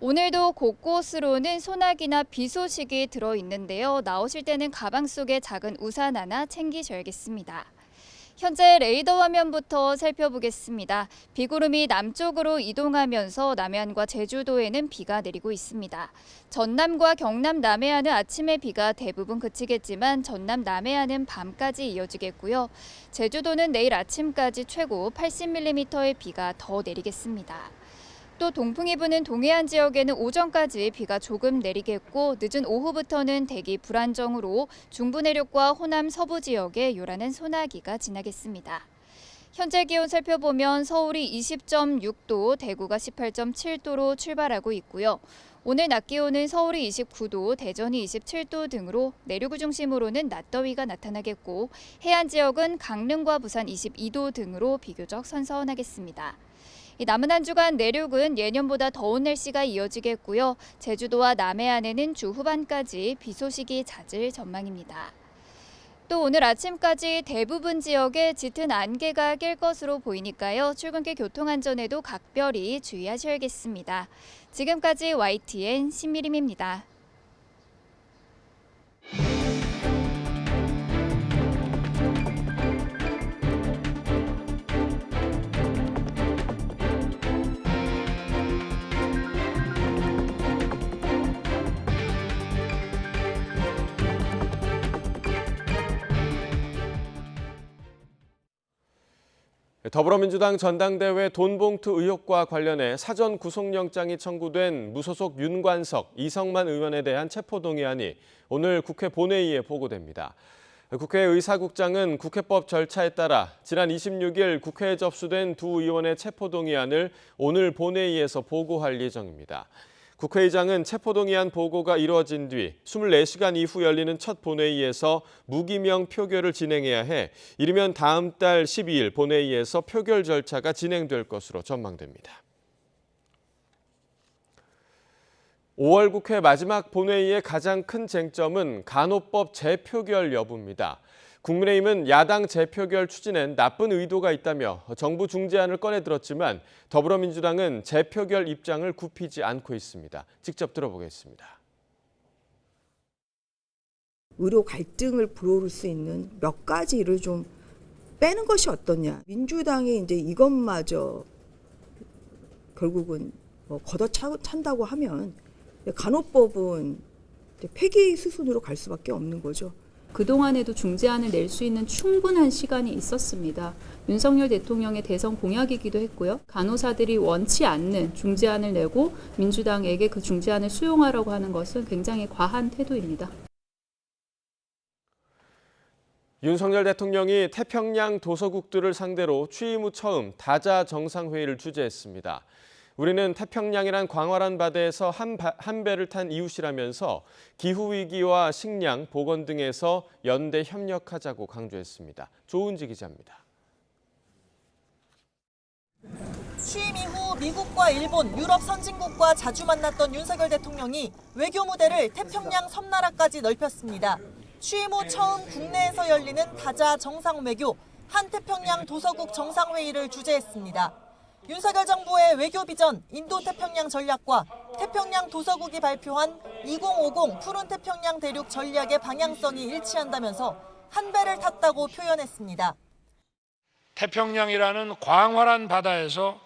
Speaker 12: 오늘도 곳곳으로는 소나기나 비 소식이 들어있는데요. 나오실 때는 가방 속에 작은 우산 하나 챙기셔야겠습니다. 현재 레이더 화면부터 살펴보겠습니다. 비구름이 남쪽으로 이동하면서 남해안과 제주도에는 비가 내리고 있습니다. 전남과 경남 남해안은 아침에 비가 대부분 그치겠지만 전남 남해안은 밤까지 이어지겠고요. 제주도는 내일 아침까지 최고 80mm의 비가 더 내리겠습니다. 또 동풍이 부는 동해안 지역에는 오전까지 비가 조금 내리겠고 늦은 오후부터는 대기 불안정으로 중부 내륙과 호남 서부 지역에 요란한 소나기가 지나겠습니다. 현재 기온 살펴보면 서울이 20.6도, 대구가 18.7도로 출발하고 있고요. 오늘 낮 기온은 서울이 29도, 대전이 27도 등으로 내륙을 중심으로는 낮더위가 나타나겠고 해안 지역은 강릉과 부산 22도 등으로 비교적 선선하겠습니다. 남은 한 주간 내륙은 예년보다 더운 날씨가 이어지겠고요. 제주도와 남해안에는 주 후반까지 비 소식이 잦을 전망입니다. 또 오늘 아침까지 대부분 지역에 짙은 안개가 낄 것으로 보이니까요. 출근길 교통안전에도 각별히 주의하셔야겠습니다. 지금까지 YTN 신미림입니다.
Speaker 1: 더불어민주당 전당대회 돈봉투 의혹과 관련해 사전 구속영장이 청구된 무소속 윤관석, 이성만 의원에 대한 체포동의안이 오늘 국회 본회의에 보고됩니다. 국회 의사국장은 국회법 절차에 따라 지난 26일 국회에 접수된 두 의원의 체포동의안을 오늘 본회의에서 보고할 예정입니다. 국회의장은 체포동의안 보고가 이루어진 뒤 24시간 이후 열리는 첫 본회의에서 무기명 표결을 진행해야 해 이르면 다음 달 12일 본회의에서 표결 절차가 진행될 것으로 전망됩니다. 5월 국회 마지막 본회의의 가장 큰 쟁점은 간호법 재표결 여부입니다. 국민의힘은 야당 재표결 추진엔 나쁜 의도가 있다며 정부 중재안을 꺼내들었지만 더불어민주당은 재표결 입장을 굽히지 않고 있습니다. 직접 들어보겠습니다.
Speaker 9: 의료 갈등을 불러올 수 있는 몇 가지를 좀 빼는 것이 어떠냐. 민주당이 이제 이것마저 결국은 걷어찬다고 하면 간호법은 폐기 수순으로 갈 수밖에 없는 거죠.
Speaker 13: 그동안에도 중재안을 낼 수 있는 충분한 시간이 있었습니다. 윤석열 대통령의 대선 공약이기도 했고요. 간호사들이 원치 않는 중재안을 내고 민주당에게 그 중재안을 수용하라고 하는 것은 굉장히 과한 태도입니다.
Speaker 1: 윤석열 대통령이 태평양 도서국들을 상대로 취임 후 처음 다자 정상회의를 주재했습니다. 우리는 태평양이란 광활한 바다에서 한 배를 탄 이웃이라면서 기후위기와 식량, 보건 등에서 연대 협력하자고 강조했습니다. 조은지 기자입니다.
Speaker 14: 취임 이후 미국과 일본, 유럽 선진국과 자주 만났던 윤석열 대통령이 외교 무대를 태평양 섬나라까지 넓혔습니다. 취임 후 처음 국내에서 열리는 다자 정상외교 한태평양 도서국 정상회의를 주재했습니다. 윤석열 정부의 외교 비전, 인도태평양 전략과 태평양 도서국이 발표한 2050 푸른 태평양 대륙 전략의 방향성이 일치한다면서 한 배를 탔다고 표현했습니다.
Speaker 15: 태평양이라는 광활한 바다에서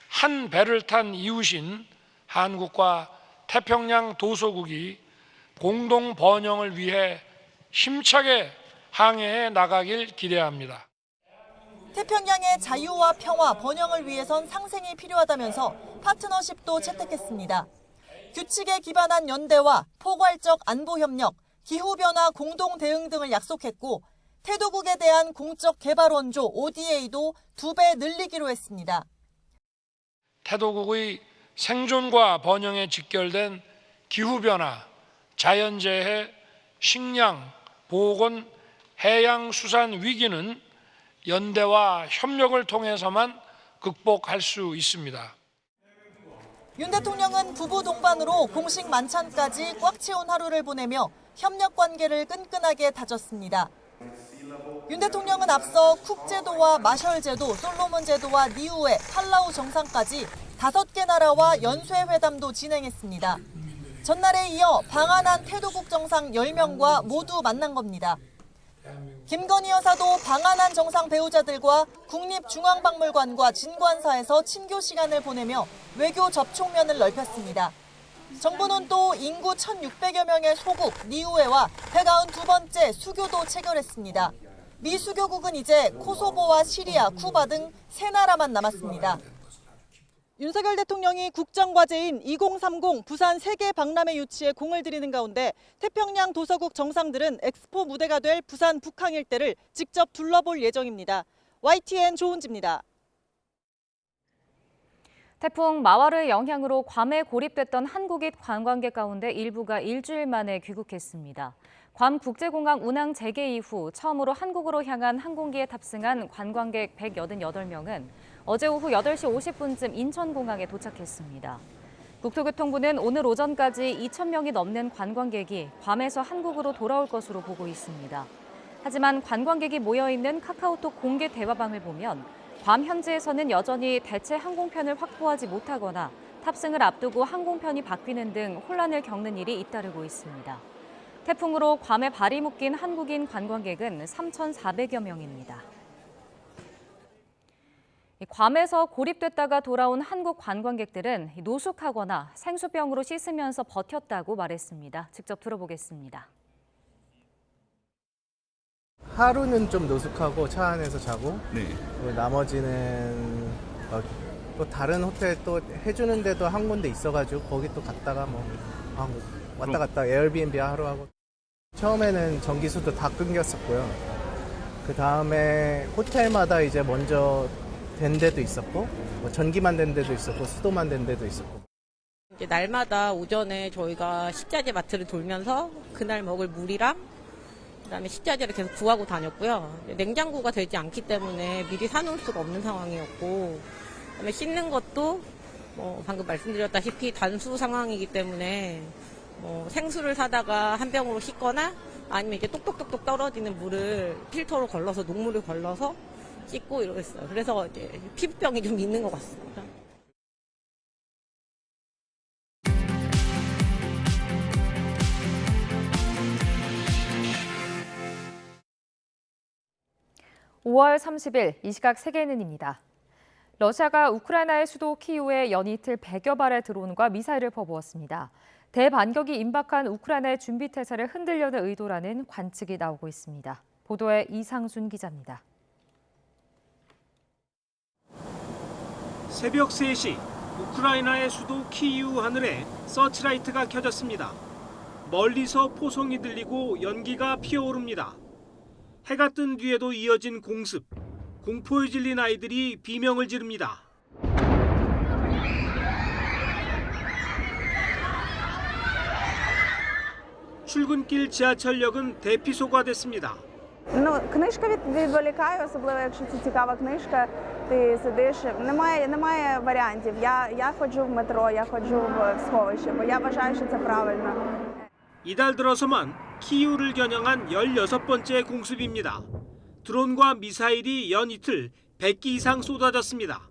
Speaker 15: 한 배를 탄 이웃인 한국과 태평양 도서국이 공동 번영을 위해 힘차게 항해해 나가길 기대합니다.
Speaker 14: 태평양의 자유와 평화, 번영을 위해선 상생이 필요하다면서 파트너십도 채택했습니다. 규칙에 기반한 연대와 포괄적 안보협력, 기후변화 공동 대응 등을 약속했고 태도국에 대한 공적 개발 원조 ODA도 2배 늘리기로 했습니다.
Speaker 15: 태도국의 생존과 번영에 직결된 기후변화, 자연재해, 식량, 보건, 해양수산 위기는 연대와 협력을 통해서만 극복할 수 있습니다.
Speaker 14: 윤 대통령은 부부 동반으로 공식 만찬까지 꽉 채운 하루를 보내며 협력 관계를 끈끈하게 다졌습니다. 윤 대통령은 앞서 쿡 제도와 마셜 제도, 솔로몬 제도와 니우에 팔라우 정상까지 5개 나라와 연쇄회담도 진행했습니다. 전날에 이어 방한한 태도국 정상 10명과 모두 만난 겁니다. 김건희 여사도 방한한 정상 배우자들과 국립중앙박물관과 진관사에서 친교 시간을 보내며 외교 접촉면을 넓혔습니다. 정부는 또 인구 1,600여 명의 소국 니우에와 192번째 수교도 체결했습니다. 미 수교국은 이제 코소보와 시리아, 쿠바 등 3나라만 남았습니다. 윤석열 대통령이 국정과제인 2030 부산 세계 박람회 유치에 공을 들이는 가운데 태평양 도서국 정상들은 엑스포 무대가 될 부산 북항 일대를 직접 둘러볼 예정입니다. YTN 조은지입니다.
Speaker 2: 태풍 마와르의 영향으로 괌에 고립됐던 한국인 관광객 가운데 일부가 일주일 만에 귀국했습니다. 괌 국제공항 운항 재개 이후 처음으로 한국으로 향한 항공기에 탑승한 관광객 188명은 어제 오후 8시 50분쯤 인천공항에 도착했습니다. 국토교통부는 오늘 오전까지 2,000명이 넘는 관광객이 괌에서 한국으로 돌아올 것으로 보고 있습니다. 하지만 관광객이 모여있는 카카오톡 공개 대화방을 보면 괌 현지에서는 여전히 대체 항공편을 확보하지 못하거나 탑승을 앞두고 항공편이 바뀌는 등 혼란을 겪는 일이 잇따르고 있습니다. 태풍으로 괌에 발이 묶인 한국인 관광객은 3,400여 명입니다. 괌에서 고립됐다가 돌아온 한국 관광객들은 노숙하거나 생수병으로 씻으면서 버텼다고 말했습니다. 직접 들어보겠습니다.
Speaker 16: 하루는 좀 노숙하고 차 안에서 자고 나머지는 또 다른 호텔 또 해주는데도 한 군데 있어가지고 거기 또 갔다가 왔다 갔다 에어비앤비 하루 하고 처음에는 전기수도 다 끊겼었고요. 그 다음에 호텔마다 이제 먼저 된 데도 있었고 전기만 된 데도 있었고 수도만 된 데도 있었고
Speaker 17: 이제 날마다 오전에 저희가 식자재 마트를 돌면서 그날 먹을 물이랑 그다음에 식자재를 계속 구하고 다녔고요. 냉장고가 되지 않기 때문에 미리 사놓을 수가 없는 상황이었고 그다음에 씻는 것도 방금 말씀드렸다시피 단수 상황이기 때문에 생수를 사다가 한 병으로 씻거나 아니면 이제 똑똑똑똑 떨어지는 물을 필터로 걸러서 녹물을 걸러서 씻고 이러겠어요. 그래서 이제 피부병이 좀 있는 것 같습니다.
Speaker 18: (5월 30일) 이 시각 세계는입니다. 러시아가 우크라이나의 수도 키이우에 연이틀 100여 발의 드론과 미사일을 퍼부었습니다. 대반격이 임박한 우크라이나의 준비태세를 흔들려는 의도라는 관측이 나오고 있습니다. 보도에 이상준 기자입니다.
Speaker 19: 새벽 3시 우크라이나의 수도 키이우 하늘에 서치라이트가 켜졌습니다. 멀리서 포송이 들리고 연기가 피어오릅니다. 해가 뜬 뒤에도 이어진 공습, 공포에 질린 아이들이 비명을 지릅니다. 출근길 지하철역은 대피소가 됐습니다.
Speaker 20: Книжка відволікає, особливо якщо це цікава книжка. Ти сидиш, немає варіантів. Я ходжу в метро, я ходжу в сховище, бо я вважаю, що це правильно.
Speaker 19: 이달 들어서만 키이우를 겨냥한 16번째 공습입니다. 드론과 미사일이 연이틀 100기 이상 쏟아졌습니다.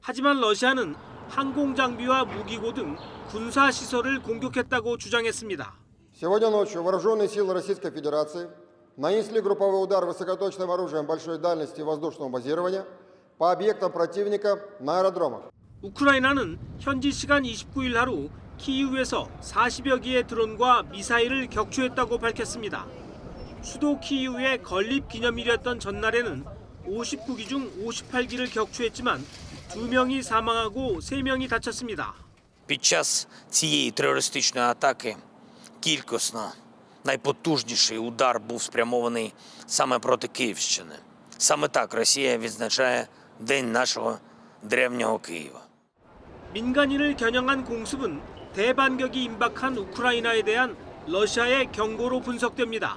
Speaker 19: 하지만 러시아는 항공장비와 무기고 등 군사시설을 공격했다고 주장했습니다.
Speaker 26: Сегодня ночью вооруженные силы Российской Федерации нанесли групповой удар высокоточным оружием большой дальности воздушного базирования по объектам противника на аэродромах.
Speaker 19: 우크라이나는 현지 시간 29일 하루 키이우에서 40여 기의 드론과 미사일을 격추했다고 밝혔습니다. 수도 키이우의 건립 기념일이었던 전날에는 59기 중 58기를 격추했지만 2명이 사망하고 3명이 다쳤습니다.
Speaker 27: Під час цієї терористичної атаки кількісно найпотужніший удар був спрямований саме проти Київщини. Саме так Росія відзначає День нашого древнього Києва.
Speaker 19: 민간인을 겨냥한 공습은 대반격이 임박한 우크라이나에 대한 러시아의 경고로 분석됩니다.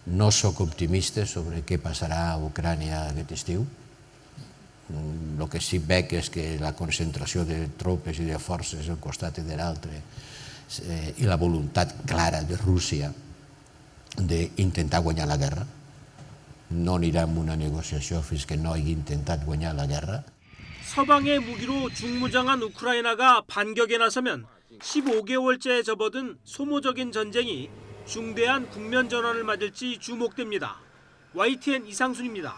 Speaker 28: No soc optimista sobre què passarà a Ucrània aquest estiu. El que sí veig és que la concentració de tropes i de forces d'un costat i de l'altre i la voluntat clara de Rússia d'intentar guanyar la guerra. No anirà en una negociació fins que no hagi intentat guanyar la guerra.
Speaker 19: 서방의 무기로 중무장한 우크라이나가 반격에 나서면 15개월째 접어든 소모적인 전쟁이 중대한 국면 전환을 맞을지 주목됩니다. YTN 이상순입니다.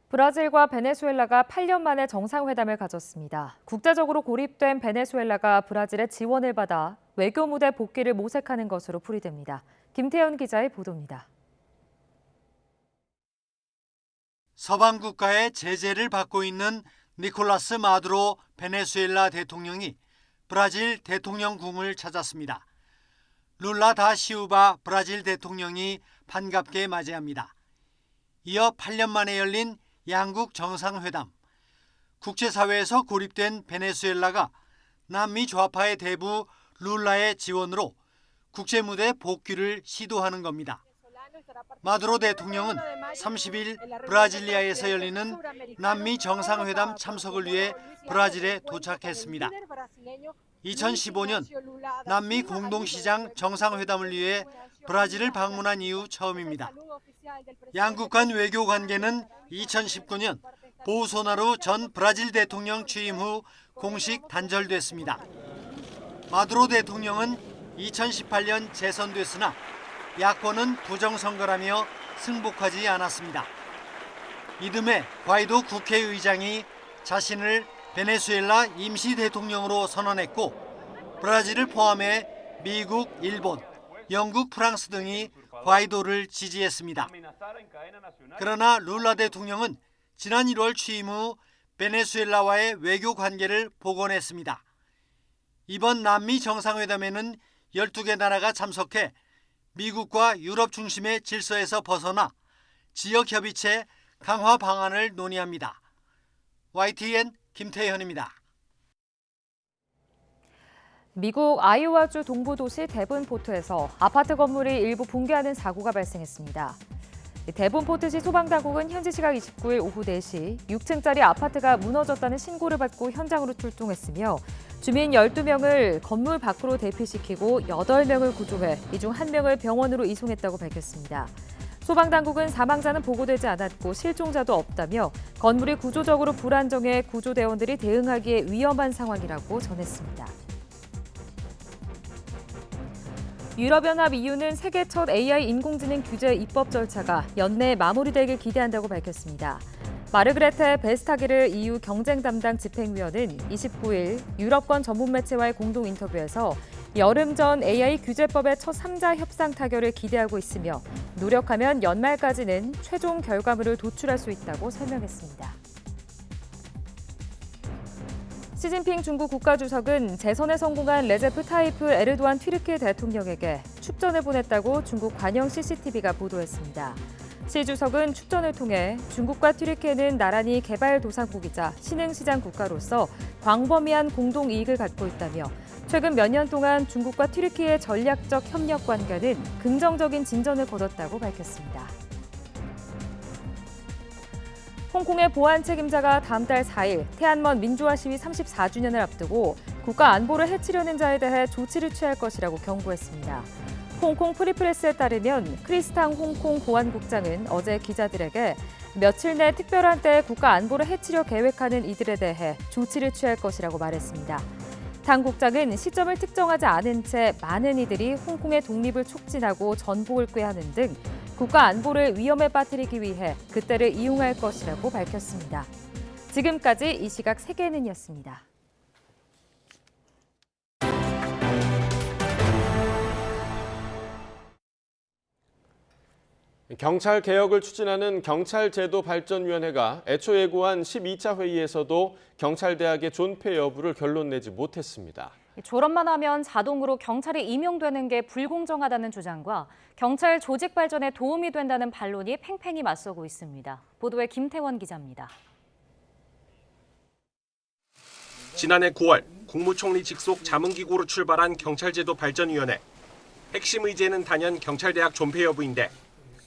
Speaker 18: 브라질과 베네수엘라가 8년 만에 정상회담을 가졌습니다. 국제적으로 고립된 베네수엘라가 브라질의 지원을 받아 외교 무대 복귀를 모색하는 것으로 풀이됩니다. 김태현 기자의 보도입니다.
Speaker 4: 서방 국가의 제재를 받고 있는 니콜라스 마두로 베네수엘라 대통령이 브라질 대통령궁을 찾았습니다. 룰라 다 시우바 브라질 대통령이 반갑게 맞이합니다. 이어 8년 만에 열린 양국 정상회담. 국제사회에서 고립된 베네수엘라가 남미 좌파의 대부 룰라의 지원으로 국제무대 복귀를 시도하는 겁니다. 마두로 대통령은 30일 브라질리아에서 열리는 남미 정상회담 참석을 위해 브라질에 도착했습니다. 2015년 남미 공동시장 정상회담을 위해 브라질을 방문한 이후 처음입니다. 양국 간 외교 관계는 2019년 보우소나루 전 브라질 대통령 취임 후 공식 단절됐습니다. 마두로 대통령은 2018년 재선됐으나 야권은 부정선거라며 승복하지 않았습니다. 이듬해 과이도 국회의장이 자신을 베네수엘라 임시 대통령으로 선언했고 브라질을 포함해 미국, 일본, 영국, 프랑스 등이 과이도를 지지했습니다. 그러나 룰라 대통령은 지난 1월 취임 후 베네수엘라와의 외교 관계를 복원했습니다. 이번 남미 정상회담에는 12개 나라가 참석해 미국과 유럽 중심의 질서에서 벗어나 지역 협의체 강화 방안을 논의합니다. YTN 김태현입니다.
Speaker 18: 미국 아이오와주 동부 도시 데븐포트에서 아파트 건물이 일부 붕괴하는 사고가 발생했습니다. 데븐포트시 소방당국은 현지 시각 29일 오후 4시 6층짜리 아파트가 무너졌다는 신고를 받고 현장으로 출동했으며 주민 12명을 건물 밖으로 대피시키고 8명을 구조해 이 중 1명을 병원으로 이송했다고 밝혔습니다. 소방당국은 사망자는 보고되지 않았고 실종자도 없다며 건물이 구조적으로 불안정해 구조대원들이 대응하기에 위험한 상황이라고 전했습니다. 유럽연합 EU는 세계 첫 AI 인공지능 규제 입법 절차가 연내에 마무리되길 기대한다고 밝혔습니다. 마르그레테 베스타게르 EU 경쟁 담당 집행위원은 29일 유럽권 전문 매체와의 공동 인터뷰에서 여름 전 AI 규제법의 첫 3자 협상 타결을 기대하고 있으며 노력하면 연말까지는 최종 결과물을 도출할 수 있다고 설명했습니다. 시진핑 중국 국가주석은 재선에 성공한 레제프 타이프 에르도안 튀르키 대통령에게 축전을 보냈다고 중국 관영 CCTV가 보도했습니다. 시 주석은 축전을 통해 중국과 튀르키예는 나란히 개발도상국이자 신흥시장 국가로서 광범위한 공동 이익을 갖고 있다며 최근 몇 년 동안 중국과 튀르키예의 전략적 협력 관계는 긍정적인 진전을 거뒀다고 밝혔습니다. 홍콩의 보안 책임자가 다음 달 4일天安문 민주화 시위 34주년을 앞두고 국가 안보를 해치려는 자에 대해 조치를 취할 것이라고 경고했습니다. 홍콩 프리프레스에 따르면 크리스탕 홍콩 보안국장은 어제 기자들에게 며칠 내 특별한 때에 국가 안보를 해치려 계획하는 이들에 대해 조치를 취할 것이라고 말했습니다. 당 국장은 시점을 특정하지 않은 채 많은 이들이 홍콩의 독립을 촉진하고 전복을 꾀하는 등 국가 안보를 위험에 빠뜨리기 위해 그때를 이용할 것이라고 밝혔습니다. 지금까지 이 시각 세계는이었습니다.
Speaker 1: 경찰 개혁을 추진하는 경찰제도발전위원회가 애초 예고한 12차 회의에서도 경찰대학의 존폐 여부를 결론 내지 못했습니다.
Speaker 2: 졸업만 하면 자동으로 경찰이 임용되는 게 불공정하다는 주장과 경찰 조직 발전에 도움이 된다는 반론이 팽팽히 맞서고 있습니다. 보도에 김태원 기자입니다.
Speaker 5: 지난해 9월 국무총리 직속 자문기구로 출발한 경찰제도발전위원회. 핵심 의제는 단연 경찰대학 존폐 여부인데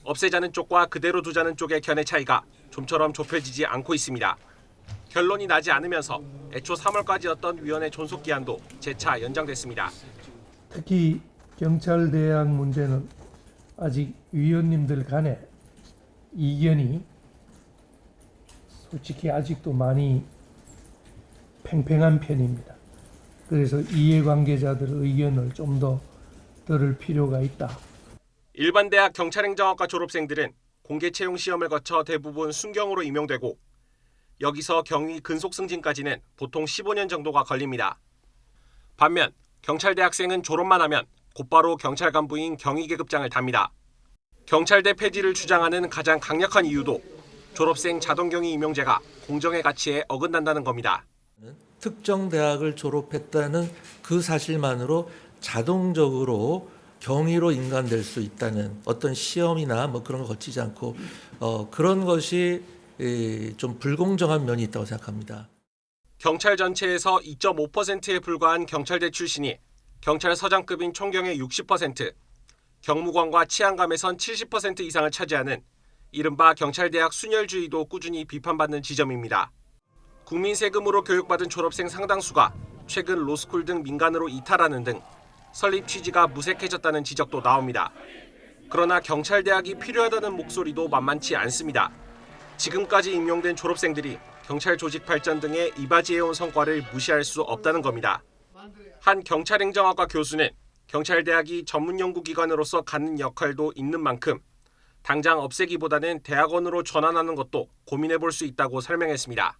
Speaker 5: 없애자는 쪽과 그대로 두자는 쪽의 견해 차이가 좀처럼 좁혀지지 않고 있습니다. 결론이 나지 않으면서 애초 3월까지였던 위원회 존속 기한도 재차 연장됐습니다.
Speaker 6: 특히 경찰대학 문제는 아직 위원님들 간에 이견이 솔직히 아직도 많이 팽팽한 편입니다. 그래서 이해관계자들의 의견을 좀 더 들을 필요가 있다.
Speaker 5: 일반 대학 경찰행정학과 졸업생들은 공개 채용 시험을 거쳐 대부분 순경으로 임용되고 여기서 경위 근속 승진까지는 보통 15년 정도가 걸립니다. 반면 경찰대 학생은 졸업만 하면 곧바로 경찰 간부인 경위계급장을 답니다. 경찰대 폐지를 주장하는 가장 강력한 이유도 졸업생 자동경위 임용제가 공정의 가치에 어긋난다는 겁니다.
Speaker 3: 특정 대학을 졸업했다는 그 사실만으로 자동적으로 경위로 인간될 수 있다는 어떤 시험이나 뭐 그런 거 거치지 않고 그런 것이 좀 불공정한 면이 있다고 생각합니다.
Speaker 5: 경찰 전체에서 2.5%에 불과한 경찰대 출신이 경찰서장급인 총경의 60%, 경무관과 치안감에선 70% 이상을 차지하는 이른바 경찰대학 순혈주의도 꾸준히 비판받는 지점입니다. 국민 세금으로 교육받은 졸업생 상당수가 최근 로스쿨 등 민간으로 이탈하는 등 설립 취지가 무색해졌다는 지적도 나옵니다. 그러나 경찰대학이 필요하다는 목소리도 만만치 않습니다. 지금까지 임용된 졸업생들이 경찰 조직 발전 등에 이바지해온 성과를 무시할 수 없다는 겁니다. 한 경찰행정학과 교수는 경찰대학이 전문연구기관으로서 갖는 역할도 있는 만큼 당장 없애기보다는 대학원으로 전환하는 것도 고민해볼 수 있다고 설명했습니다.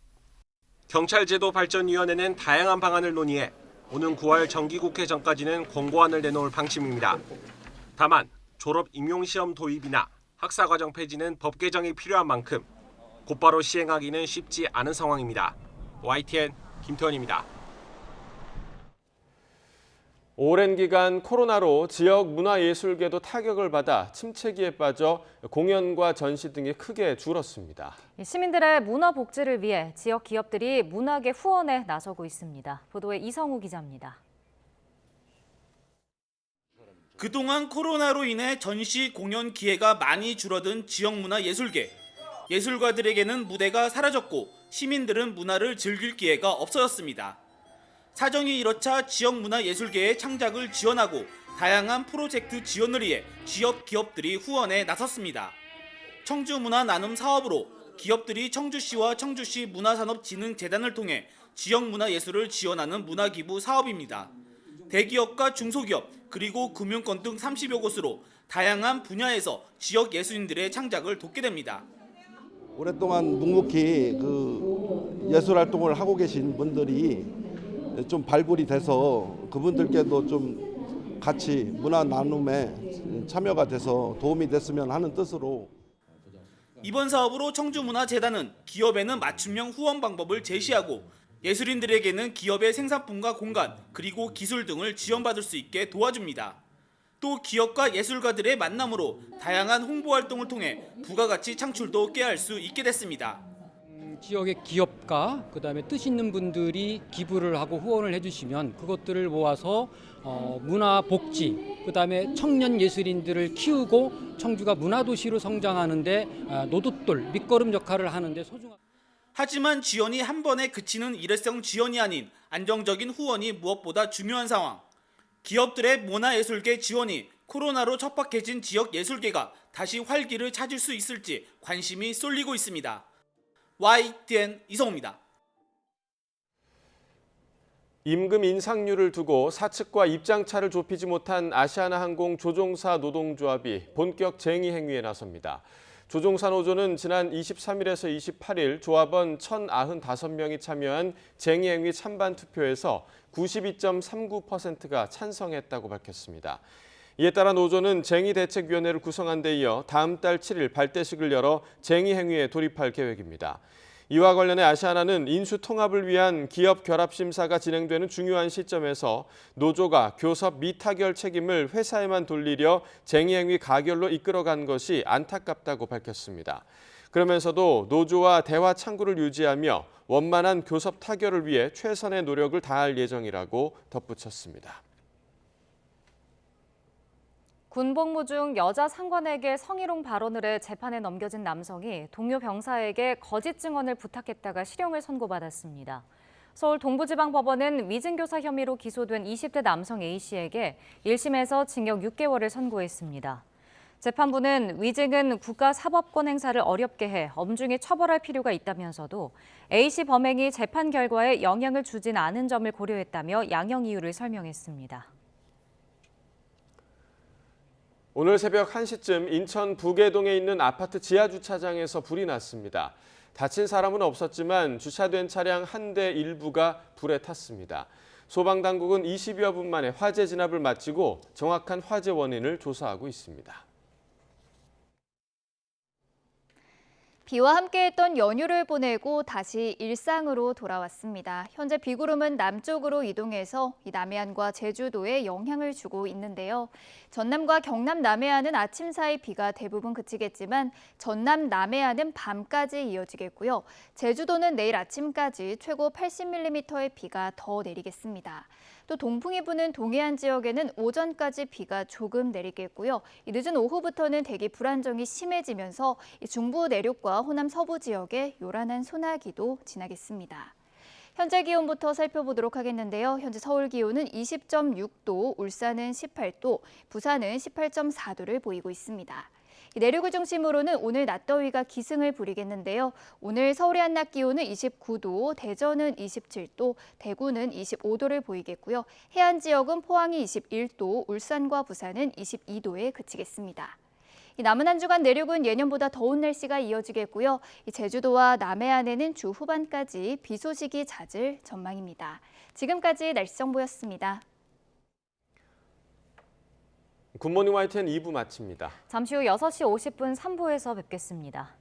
Speaker 5: 경찰제도발전위원회는 다양한 방안을 논의해 오는 9월 정기국회 전까지는 권고안을 내놓을 방침입니다. 다만 졸업 임용시험 도입이나 학사과정 폐지는 법 개정이 필요한 만큼 곧바로 시행하기는 쉽지 않은 상황입니다. YTN 김태원입니다.
Speaker 1: 오랜 기간 코로나로 지역 문화예술계도 타격을 받아 침체기에 빠져 공연과 전시 등이 크게 줄었습니다.
Speaker 2: 시민들의 문화 복지를 위해 지역 기업들이 문화계 후원에 나서고 있습니다. 보도에 이성우 기자입니다.
Speaker 7: 그동안 코로나로 인해 전시 공연 기회가 많이 줄어든 지역문화예술계. 예술가들에게는 무대가 사라졌고 시민들은 문화를 즐길 기회가 없어졌습니다. 사정이 이렇자 지역문화예술계의 창작을 지원하고 다양한 프로젝트 지원을 위해 지역 기업들이 후원에 나섰습니다. 청주문화 나눔 사업으로 기업들이 청주시와 청주시 문화산업진흥재단을 통해 지역문화예술을 지원하는 문화기부 사업입니다. 대기업과 중소기업 그리고 금융권 등 30여 곳으로 다양한 분야에서 지역 예술인들의 창작을 돕게 됩니다.
Speaker 10: 오랫동안 묵묵히 예술활동을 하고 계신 분들이 좀 발굴이 돼서 그분들께도 좀 같이 문화 나눔에 참여가 돼서 도움이 됐으면 하는 뜻으로
Speaker 7: 이번 사업으로 청주문화재단은 기업에는 맞춤형 후원 방법을 제시하고 예술인들에게는 기업의 생산품과 공간 그리고 기술 등을 지원받을 수 있게 도와줍니다. 또 기업과 예술가들의 만남으로 다양한 홍보 활동을 통해 부가가치 창출도 꾀할 수 있게 됐습니다.
Speaker 21: 지역의 기업가 그다음에 뜻 있는 분들이 기부를 하고 후원을 해주시면 그것들을 모아서 문화 복지 그다음에 청년 예술인들을 키우고 청주가 문화도시로 성장하는데 노돛돌 밑거름 역할을 하는데 소중한.
Speaker 7: 하지만 지원이 한 번에 그치는 일회성 지원이 아닌 안정적인 후원이 무엇보다 중요한 상황. 기업들의 문화예술계 지원이 코로나로 척박해진 지역 예술계가 다시 활기를 찾을 수 있을지 관심이 쏠리고 있습니다. YTN 이성우입니다.
Speaker 1: 임금 인상률을 두고 사측과 입장차를 좁히지 못한 아시아나항공 조종사 노동조합이 본격 쟁의 행위에 나섭니다. 조종사 노조는 지난 23일에서 28일 조합원 1,095명이 참여한 쟁의 행위 찬반 투표에서 92.39%가 찬성했다고 밝혔습니다. 이에 따라 노조는 쟁의대책위원회를 구성한 데 이어 다음 달 7일 발대식을 열어 쟁의 행위에 돌입할 계획입니다. 이와 관련해 아시아나는 인수 통합을 위한 기업 결합 심사가 진행되는 중요한 시점에서 노조가 교섭 미타결 책임을 회사에만 돌리려 쟁의 행위 가결로 이끌어간 것이 안타깝다고 밝혔습니다. 그러면서도 노조와 대화 창구를 유지하며 원만한 교섭 타결을 위해 최선의 노력을 다할 예정이라고 덧붙였습니다.
Speaker 2: 군복무 중 여자 상관에게 성희롱 발언을 해 재판에 넘겨진 남성이 동료 병사에게 거짓 증언을 부탁했다가 실형을 선고받았습니다. 서울 동부지방법원은 위증교사 혐의로 기소된 20대 남성 A씨에게 1심에서 징역 6개월을 선고했습니다. 재판부는 위증은 국가사법권 행사를 어렵게 해 엄중히 처벌할 필요가 있다면서도 A씨 범행이 재판 결과에 영향을 주진 않은 점을 고려했다며 양형 이유를 설명했습니다.
Speaker 1: 오늘 새벽 1시쯤 인천 부계동에 있는 아파트 지하주차장에서 불이 났습니다. 다친 사람은 없었지만 주차된 차량 한 대 일부가 불에 탔습니다. 소방당국은 20여 분 만에 화재 진압을 마치고 정확한 화재 원인을 조사하고 있습니다.
Speaker 8: 비와 함께했던 연휴를 보내고 다시 일상으로 돌아왔습니다. 현재 비구름은 남쪽으로 이동해서 남해안과 제주도에 영향을 주고 있는데요. 전남과 경남 남해안은 아침 사이 비가 대부분 그치겠지만 전남 남해안은 밤까지 이어지겠고요. 제주도는 내일 아침까지 최고 80mm의 비가 더 내리겠습니다. 또 동풍이 부는 동해안 지역에는 오전까지 비가 조금 내리겠고요. 늦은 오후부터는 대기 불안정이 심해지면서 중부 내륙과 호남 서부 지역에 요란한 소나기도 지나겠습니다. 현재 기온부터 살펴보도록 하겠는데요. 현재 서울 기온은 20.6도, 울산은 18도, 부산은 18.4도를 보이고 있습니다. 내륙을 중심으로는 오늘 낮더위가 기승을 부리겠는데요. 오늘 서울의 한낮 기온은 29도, 대전은 27도, 대구는 25도를 보이겠고요. 해안 지역은 포항이 21도, 울산과 부산은 22도에 그치겠습니다. 남은 한 주간 내륙은 예년보다 더운 날씨가 이어지겠고요. 제주도와 남해안에는 주 후반까지 비 소식이 잦을 전망입니다. 지금까지 날씨 정보였습니다.
Speaker 1: 굿모닝 YTN 2부 마칩니다.
Speaker 2: 잠시 후 6시 50분 3부에서 뵙겠습니다.